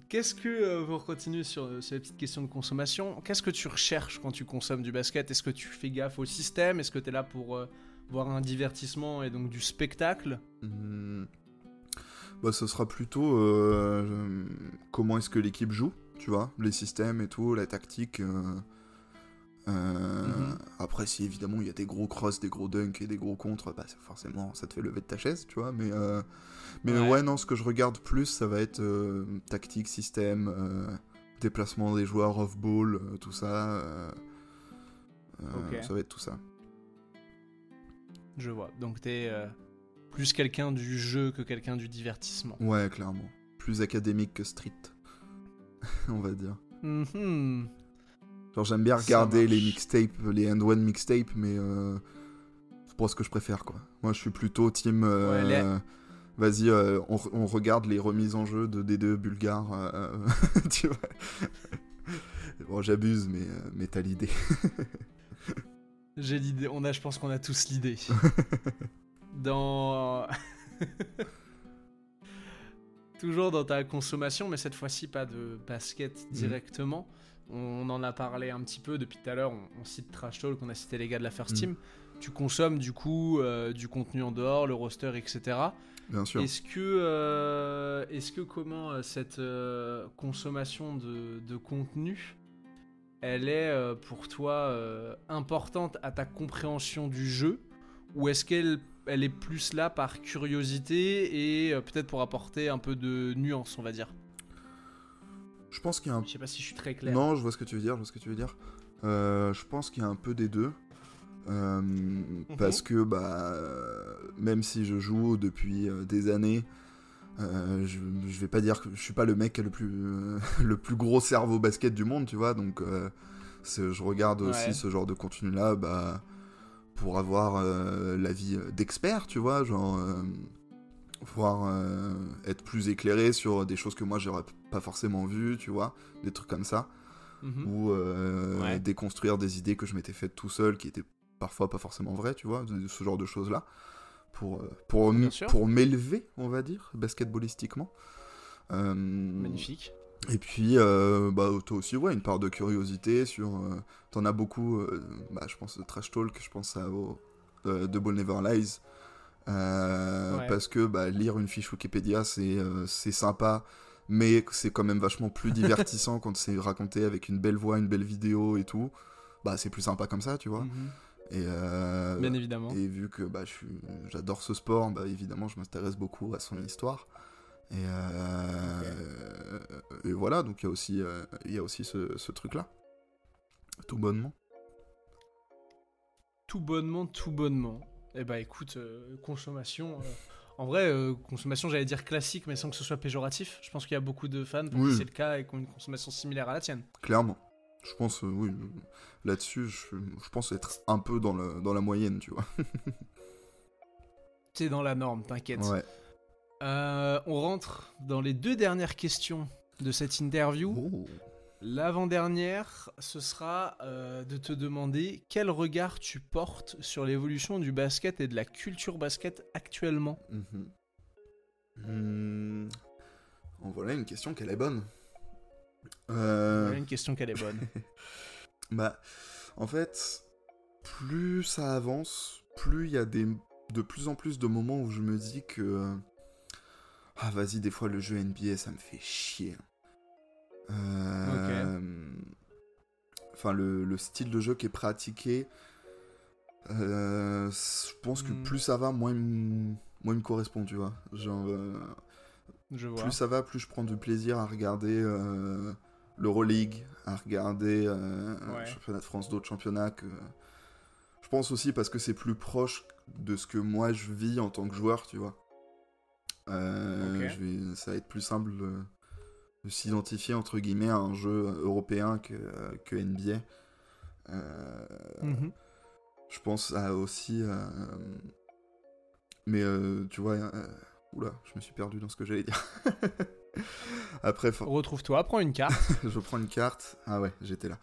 Qu'est-ce que, pour continuer sur ces petites questions de consommation, qu'est-ce que tu recherches quand tu consommes du basket? Est-ce que tu fais gaffe au système? Est-ce que tu es là pour voir un divertissement et donc du spectacle? Bah, ce sera plutôt comment est-ce que l'équipe joue, tu vois, les systèmes et tout, la tactique. Après, si évidemment il y a des gros crosses, des gros dunks et des gros contres, bah forcément ça te fait lever de ta chaise, tu vois. Mais ouais, non, ce que je regarde plus, ça va être tactique, système, déplacement des joueurs, off-ball, tout ça. Ça va être tout ça. Je vois. Donc t'es plus quelqu'un du jeu que quelqu'un du divertissement. Ouais, clairement. Plus académique que street, on va dire. Genre, j'aime bien regarder les mixtapes, les end-one mixtapes, mais c'est pas ce que je préfère, quoi. Moi, je suis plutôt team... Vas-y, on regarde les remises en jeu de D2 bulgares, tu vois. Bon, j'abuse, mais t'as l'idée. J'ai l'idée, je pense qu'on a tous l'idée. Toujours dans ta consommation, mais cette fois-ci pas de basket directement. On en a parlé un petit peu depuis tout à l'heure, on cite Trash Talk, on a cité les gars de la First Team. Tu consommes du coup du contenu en dehors, le roster, etc. Bien sûr. Est-ce que comment cette consommation de contenu, elle est pour toi importante à ta compréhension du jeu, ou est-ce qu'elle est plus là par curiosité et peut-être pour apporter un peu de nuance, on va dire? Je pense qu'il y a Je sais pas si je suis très clair. Non, je vois ce que tu veux dire, je pense qu'il y a un peu des deux. Parce que, même si je joue depuis des années, je vais pas dire que je suis pas le mec qui a le plus gros cerveau basket du monde, tu vois, donc je regarde aussi ce genre de contenu-là, pour avoir l'avis d'experts, tu vois, genre... pouvoir être plus éclairé sur des choses que moi j'aurais pas forcément vues, tu vois, des trucs comme ça, ou Ouais. déconstruire des idées que je m'étais faites tout seul, qui étaient parfois pas forcément vraies, tu vois, ce genre de choses-là, Bien sûr. pour m'élever, on va dire, basketballistiquement. Magnifique. Et puis, bah, toi aussi, ouais, une part de curiosité sur... t'en as beaucoup, bah, je pense, Trash Talk, je pense The Ball Never Lies, Ouais. parce que bah, lire une fiche Wikipédia, c'est sympa, mais c'est quand même vachement plus divertissant quand c'est raconté avec une belle voix, une belle vidéo et tout. Bah, c'est plus sympa comme ça, tu vois. Mhm. Et, Bien évidemment. et vu que bah, j'adore ce sport, bah, évidemment, je m'intéresse beaucoup à son histoire. Et voilà, donc il y a aussi ce truc-là, tout bonnement. Tout bonnement, tout bonnement. Eh bah écoute, consommation. En vrai, consommation, j'allais dire classique, mais sans que ce soit péjoratif. Je pense qu'il y a beaucoup de fans pour qui Oui, c'est le cas et qui ont une consommation similaire à la tienne. clairement. Je pense, oui, là-dessus, je pense être un peu dans la moyenne, tu vois. T'es dans la norme, t'inquiète. Ouais. On rentre dans les 2 dernières questions de cette interview. Oh. L'avant-dernière, ce sera de te demander quel regard tu portes sur l'évolution du basket et de la culture basket actuellement. Mhm. En voilà une question qu'elle est bonne. Voilà une question qu'elle est bonne. Bah, en fait, plus ça avance, plus il y a de plus en plus de moments où je me dis que... ah, vas-y, des fois, le jeu NBA, ça me fait chier. Enfin, le style de jeu qui est pratiqué, je pense que plus ça va, moins il me correspond, tu vois. Genre, Je vois. plus ça va, plus je prends du plaisir à regarder l'Euroleague, à regarder le championnat de France, d'autres championnats que... Je pense aussi parce que c'est plus proche de ce que moi je vis en tant que joueur, tu vois. Ça va être plus simple de s'identifier entre guillemets à un jeu européen que NBA. Je pense à aussi... mais tu vois... oula, je me suis perdu dans ce que j'allais dire. Après, Retrouve-toi, prends une carte. je prends une carte. Ah ouais, j'étais là.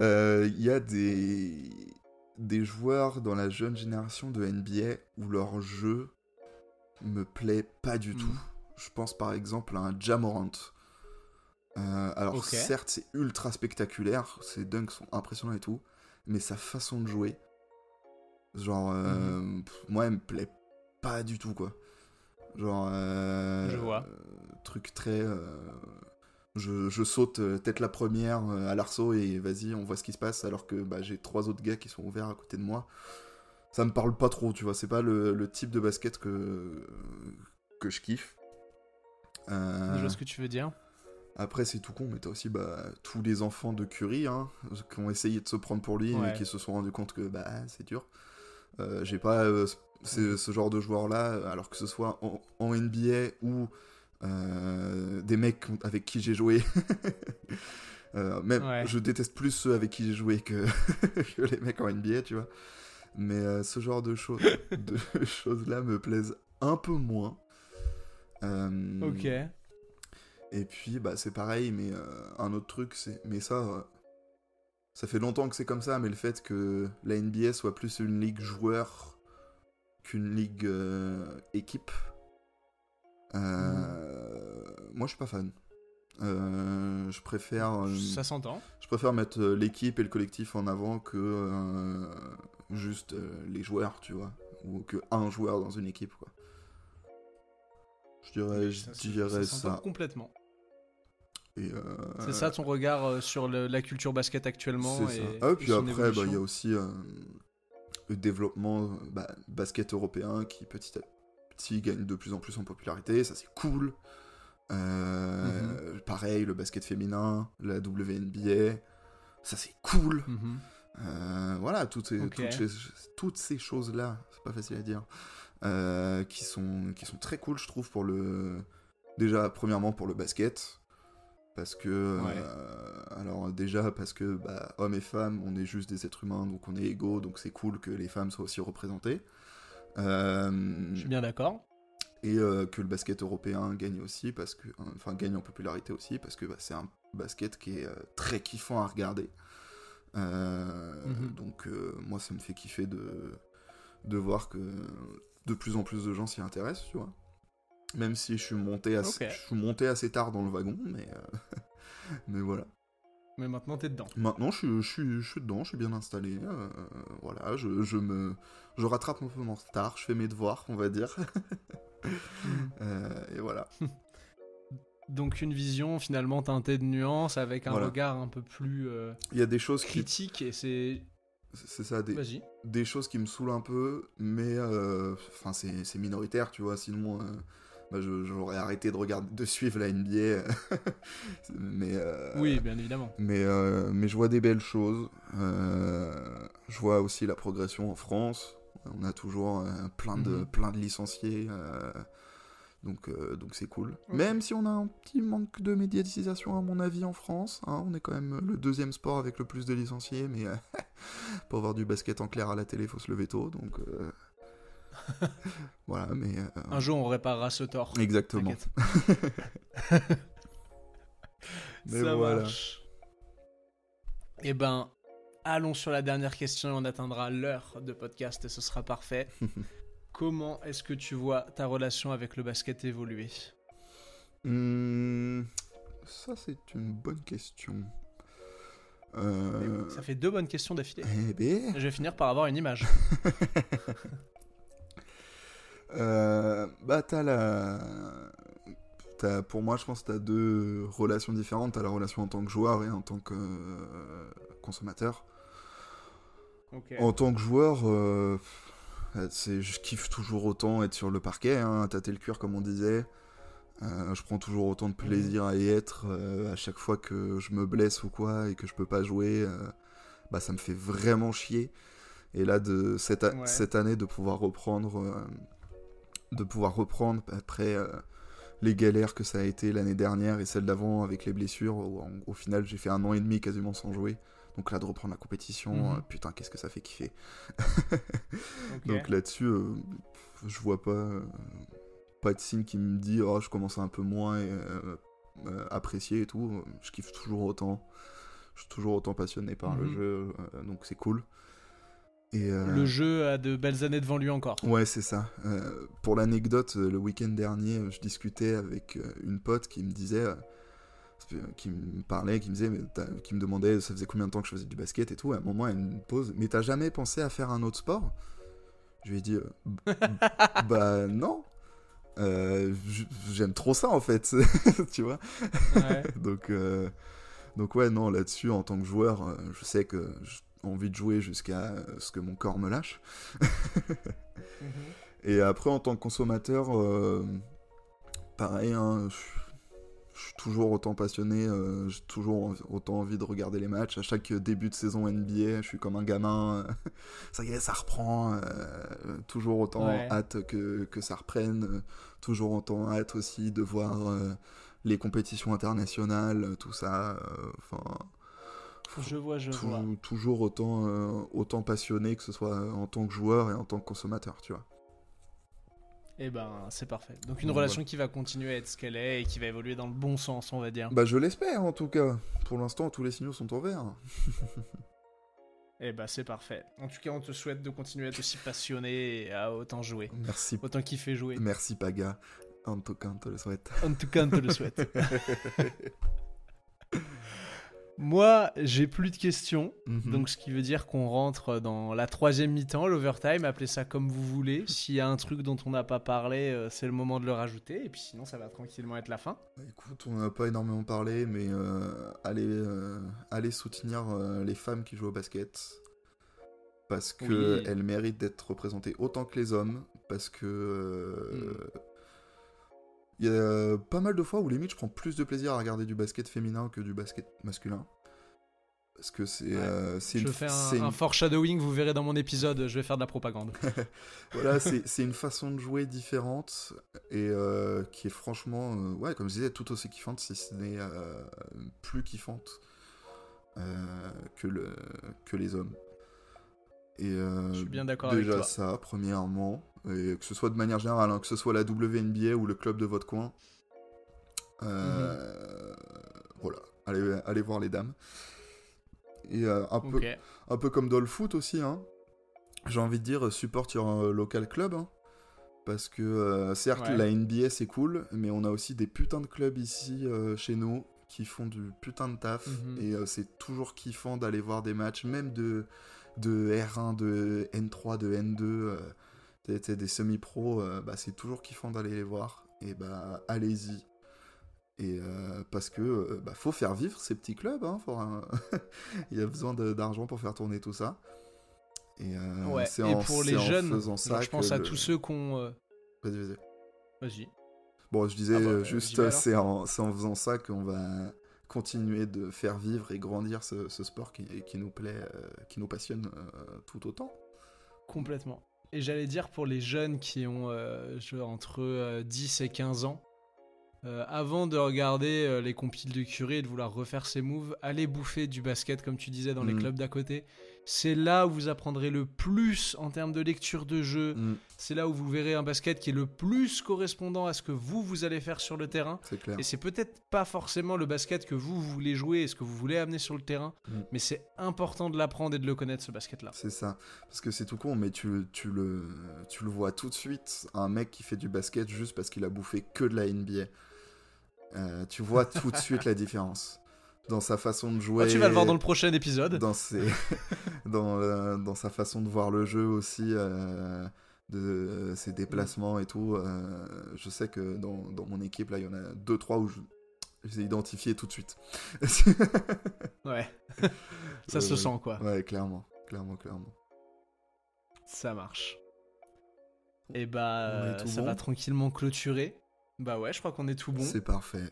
Il y a des joueurs dans la jeune génération de NBA où leur jeu me plaît pas du tout. Je pense par exemple à un Ja Morant. Alors certes, c'est ultra spectaculaire, ses dunks sont impressionnants et tout, mais sa façon de jouer, genre, moi, elle me plaît pas du tout, quoi. Genre, je vois. Truc très... je saute tête la première à l'arceau et vas-y, on voit ce qui se passe, alors que bah, j'ai 3 autres gars qui sont ouverts à côté de moi. Ça me parle pas trop, tu vois, c'est pas le type de basket que je kiffe. Je vois ce que tu veux dire. Après, c'est tout con, mais t'as aussi tous les enfants de Curry hein, qui ont essayé de se prendre pour lui et qui se sont rendus compte que c'est dur. J'ai pas ce genre de joueur-là, alors que ce soit en NBA ou des mecs avec qui j'ai joué. Je déteste plus ceux avec qui j'ai joué que les mecs en NBA, tu vois. Mais ce genre de choses-là me plaisent un peu moins. Ok. Et puis, c'est pareil, mais un autre truc, mais ça fait longtemps que c'est comme ça, mais le fait que la NBA soit plus une ligue joueur qu'une ligue équipe, moi je suis pas fan. Je préfère... ça s'entend. Je préfère mettre l'équipe et le collectif en avant que juste les joueurs, tu vois. Ou que un joueur dans une équipe, quoi. Je dirais ça. Complètement. Et c'est ça ton regard sur la culture basket actuellement. C'est ça. Ah, puis après, il y a aussi le développement basket européen qui petit à petit gagne de plus en plus en popularité. Ça, c'est cool. Pareil, le basket féminin, la WNBA, ça, c'est cool. Voilà, toutes ces choses-là, c'est pas facile à dire, qui sont très cool, je trouve, déjà, premièrement, pour le basket. Parce que, alors déjà, parce que hommes et femmes, on est juste des êtres humains, donc on est égaux, donc c'est cool que les femmes soient aussi représentées. Je suis bien d'accord. Et que le basket européen gagne aussi, gagne en popularité aussi, parce que c'est un basket qui est très kiffant à regarder. Donc moi, ça me fait kiffer de voir que de plus en plus de gens s'y intéressent, tu vois. Même si je suis monté assez tard dans le wagon, mais voilà. Mais maintenant, t'es dedans. Maintenant, je suis dedans, je suis bien installé. Voilà, je rattrape un peu mon retard, je fais mes devoirs, on va dire. Et voilà. Donc une vision finalement teintée de nuances avec un Voilà. regard un peu plus Il y a des choses critique et c'est ça, Vas-y. des choses qui me saoulent un peu, mais c'est minoritaire, tu vois, sinon j'aurais arrêté de suivre la NBA. mais Oui, bien évidemment. mais je vois des belles choses. Je vois aussi la progression en France. On a toujours plein de licenciés. Donc c'est cool. Okay. Même si on a un petit manque de médiatisation à mon avis en France, hein, on est quand même le deuxième sport avec le plus de licenciés, mais pour voir du basket en clair à la télé, faut se lever tôt, donc voilà. Mais un jour on réparera ce tort. Exactement. Mais ça voilà. marche. Eh ben, allons sur la dernière question et on atteindra l'heure de podcast et ce sera parfait. Comment est-ce que tu vois ta relation avec le basket évoluer ? Ça, c'est une bonne question. Ça fait 2 bonnes questions d'affilée. Eh ben... Je vais finir par avoir une image. Pour moi, je pense que t'as 2 relations différentes. T'as la relation en tant que joueur et en tant que consommateur. Okay. En tant que joueur... je kiffe toujours autant être sur le parquet, hein, tâter le cuir comme on disait. Je prends toujours autant de plaisir à y être. À chaque fois que je me blesse ou quoi et que je peux pas jouer, ça me fait vraiment chier. Et là, cette année, de pouvoir reprendre après les galères que ça a été l'année dernière et celle d'avant avec les blessures, où au final j'ai fait 1 an et demi quasiment sans jouer. Donc là, de reprendre la compétition, putain, qu'est-ce que ça fait kiffer. Donc là-dessus, je vois pas de signe qui me dit je commence à un peu moins apprécier et tout. Je kiffe toujours autant. Je suis toujours autant passionné par le jeu, donc c'est cool. Et le jeu a de belles années devant lui encore. Ouais, c'est ça. Pour l'anecdote, le week-end dernier, je discutais avec une pote qui me disait... qui me parlait, qui me demandait ça faisait combien de temps que je faisais du basket et tout. À un moment, elle me pose, mais t'as jamais pensé à faire un autre sport ? Je lui ai dit bah non. J'aime trop ça en fait, tu vois. Ouais. Donc ouais, non, là-dessus, en tant que joueur, je sais que j'ai envie de jouer jusqu'à ce que mon corps me lâche. Et après, en tant que consommateur, pareil, hein, je suis toujours autant passionné, j'ai toujours autant envie de regarder les matchs. À chaque début de saison NBA, je suis comme un gamin. Ça y est, ça reprend. Toujours autant hâte que ça reprenne. Toujours autant hâte aussi de voir les compétitions internationales, tout ça. Je vois. Toujours autant passionné, que ce soit en tant que joueur et en tant que consommateur, tu vois. Eh ben, c'est parfait. Donc une relation qui va continuer à être ce qu'elle est et qui va évoluer dans le bon sens, on va dire. Bah je l'espère en tout cas. Pour l'instant, tous les signaux sont au vert. Eh ben, c'est parfait. En tout cas, on te souhaite de continuer à être aussi passionné et à autant jouer. Merci. Autant kiffer jouer. Merci Paga. En tout cas, on te le souhaite. En tout cas, on te le souhaite. Moi, j'ai plus de questions, donc ce qui veut dire qu'on rentre dans la 3e mi-temps, l'overtime, appelez ça comme vous voulez. S'il y a un truc dont on n'a pas parlé, c'est le moment de le rajouter, et puis sinon ça va tranquillement être la fin. Écoute, on n'a pas énormément parlé, mais allez soutenir les femmes qui jouent au basket, parce qu'elles méritent d'être représentées autant que les hommes, parce que... Il y a pas mal de fois où limite je prends plus de plaisir à regarder du basket féminin que du basket masculin. Parce que c'est... je fais un foreshadowing, vous verrez dans mon épisode, je vais faire de la propagande. Voilà, c'est une façon de jouer différente et qui est franchement, comme je disais, tout aussi kiffante, si ce n'est plus kiffante que les hommes. Et Je suis bien d'accord avec déjà toi. ça, premièrement, et que ce soit de manière générale, hein, que ce soit la WNBA ou le club de votre coin, Mhm. voilà, allez voir les dames. Et Ok. un peu comme dans le foot aussi, hein, j'ai envie de dire, support your local club, hein, parce que certes, Ouais. la NBA c'est cool, mais on a aussi des putains de clubs ici chez nous qui font du putain de taf, Mhm. et c'est toujours kiffant d'aller voir des matchs, même de R1, de N3, de N2, des semi-pros, bah, c'est toujours kiffant d'aller les voir, et bah allez-y. Et parce que bah, faut faire vivre ces petits clubs, hein, il y a besoin d'argent pour faire tourner tout ça. Et Ouais. Et pour les c'est en jeunes, faisant genre ça je que pense à le... tous ceux qui ont... Vas-y, vas-y. Vas-y. Bon, je disais Ah bah, j'y juste, vais alors. c'est en faisant ça qu'on va continuer de faire vivre et grandir ce sport qui nous plaît, qui nous passionne tout autant. Complètement. Et j'allais dire pour les jeunes qui ont entre 10 et 15 ans, avant de regarder les compiles de Curé et de vouloir refaire ses moves, allez bouffer du basket, comme tu disais, dans les Mm, clubs d'à côté. C'est là où vous apprendrez le plus en termes de lecture de jeu. mm, C'est là où vous verrez un basket qui est le plus correspondant à ce que vous allez faire sur le terrain. c'est clair. Et c'est peut-être pas forcément le basket que vous voulez jouer et ce que vous voulez amener sur le terrain, Mm. mais c'est important de l'apprendre et de le connaître, ce basket-là. C'est ça. Parce que c'est tout con, mais tu le vois tout de suite, un mec qui fait du basket juste parce qu'il a bouffé que de la NBA. Tu vois tout de suite la différence. Dans sa façon de Oh, tu vas le voir dans jouer, le prochain épisode. dans, ses... dans sa façon de voir le jeu aussi, de ses déplacements et tout. Je sais que dans mon équipe, là, il y en a 2-3 où je les ai identifiés tout de suite. Ouais. Ça se sent, quoi. Ouais, clairement. Clairement, clairement. Ça marche. Et On est bah, tout ça bon. va tranquillement clôturer. Bah ouais, je crois qu'on est tout bon. C'est parfait.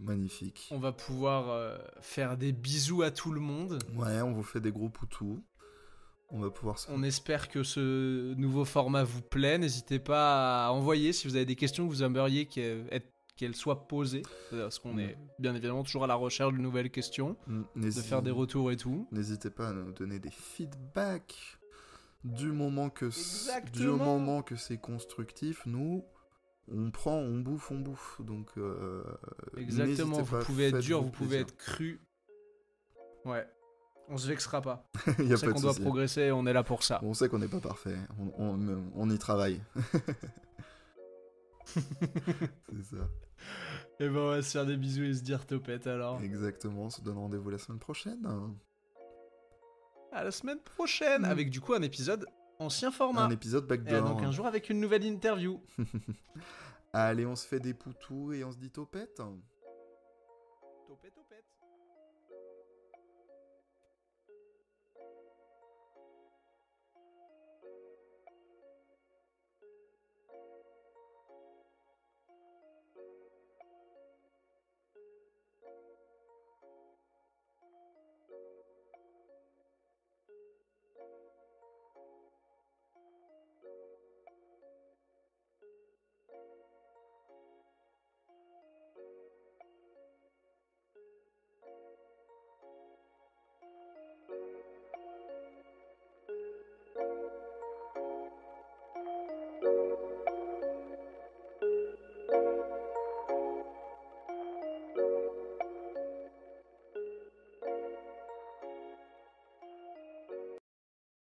Magnifique. On va pouvoir faire des bisous à tout le monde. Ouais, on vous fait des gros poutous. On va pouvoir se... On espère que ce nouveau format vous plaît. N'hésitez pas à envoyer si vous avez des questions que vous aimeriez qu'elles soient posées. Parce qu'on est bien évidemment toujours à la recherche de nouvelles questions, de faire des retours et tout. N'hésitez pas à nous donner des feedbacks. Du moment que Exactement. c'est constructif, nous, on prend, on bouffe. Donc, Exactement. n'hésitez Vous pas, pouvez être dur, faites-vous vous pouvez plaisir. être cru. Ouais. On se vexera pas. Il n'y On a sait pas de qu'on doit souci. progresser et on est là pour ça. On sait qu'on n'est pas parfait. On y travaille. C'est ça. Et ben on va se faire des bisous et se dire topette alors. Exactement. On se donne rendez-vous la semaine prochaine. À la semaine prochaine avec du coup un épisode ancien Un format. épisode Et donc backdoor. un jour avec une nouvelle interview. Allez, on se fait des poutous et on se dit topette.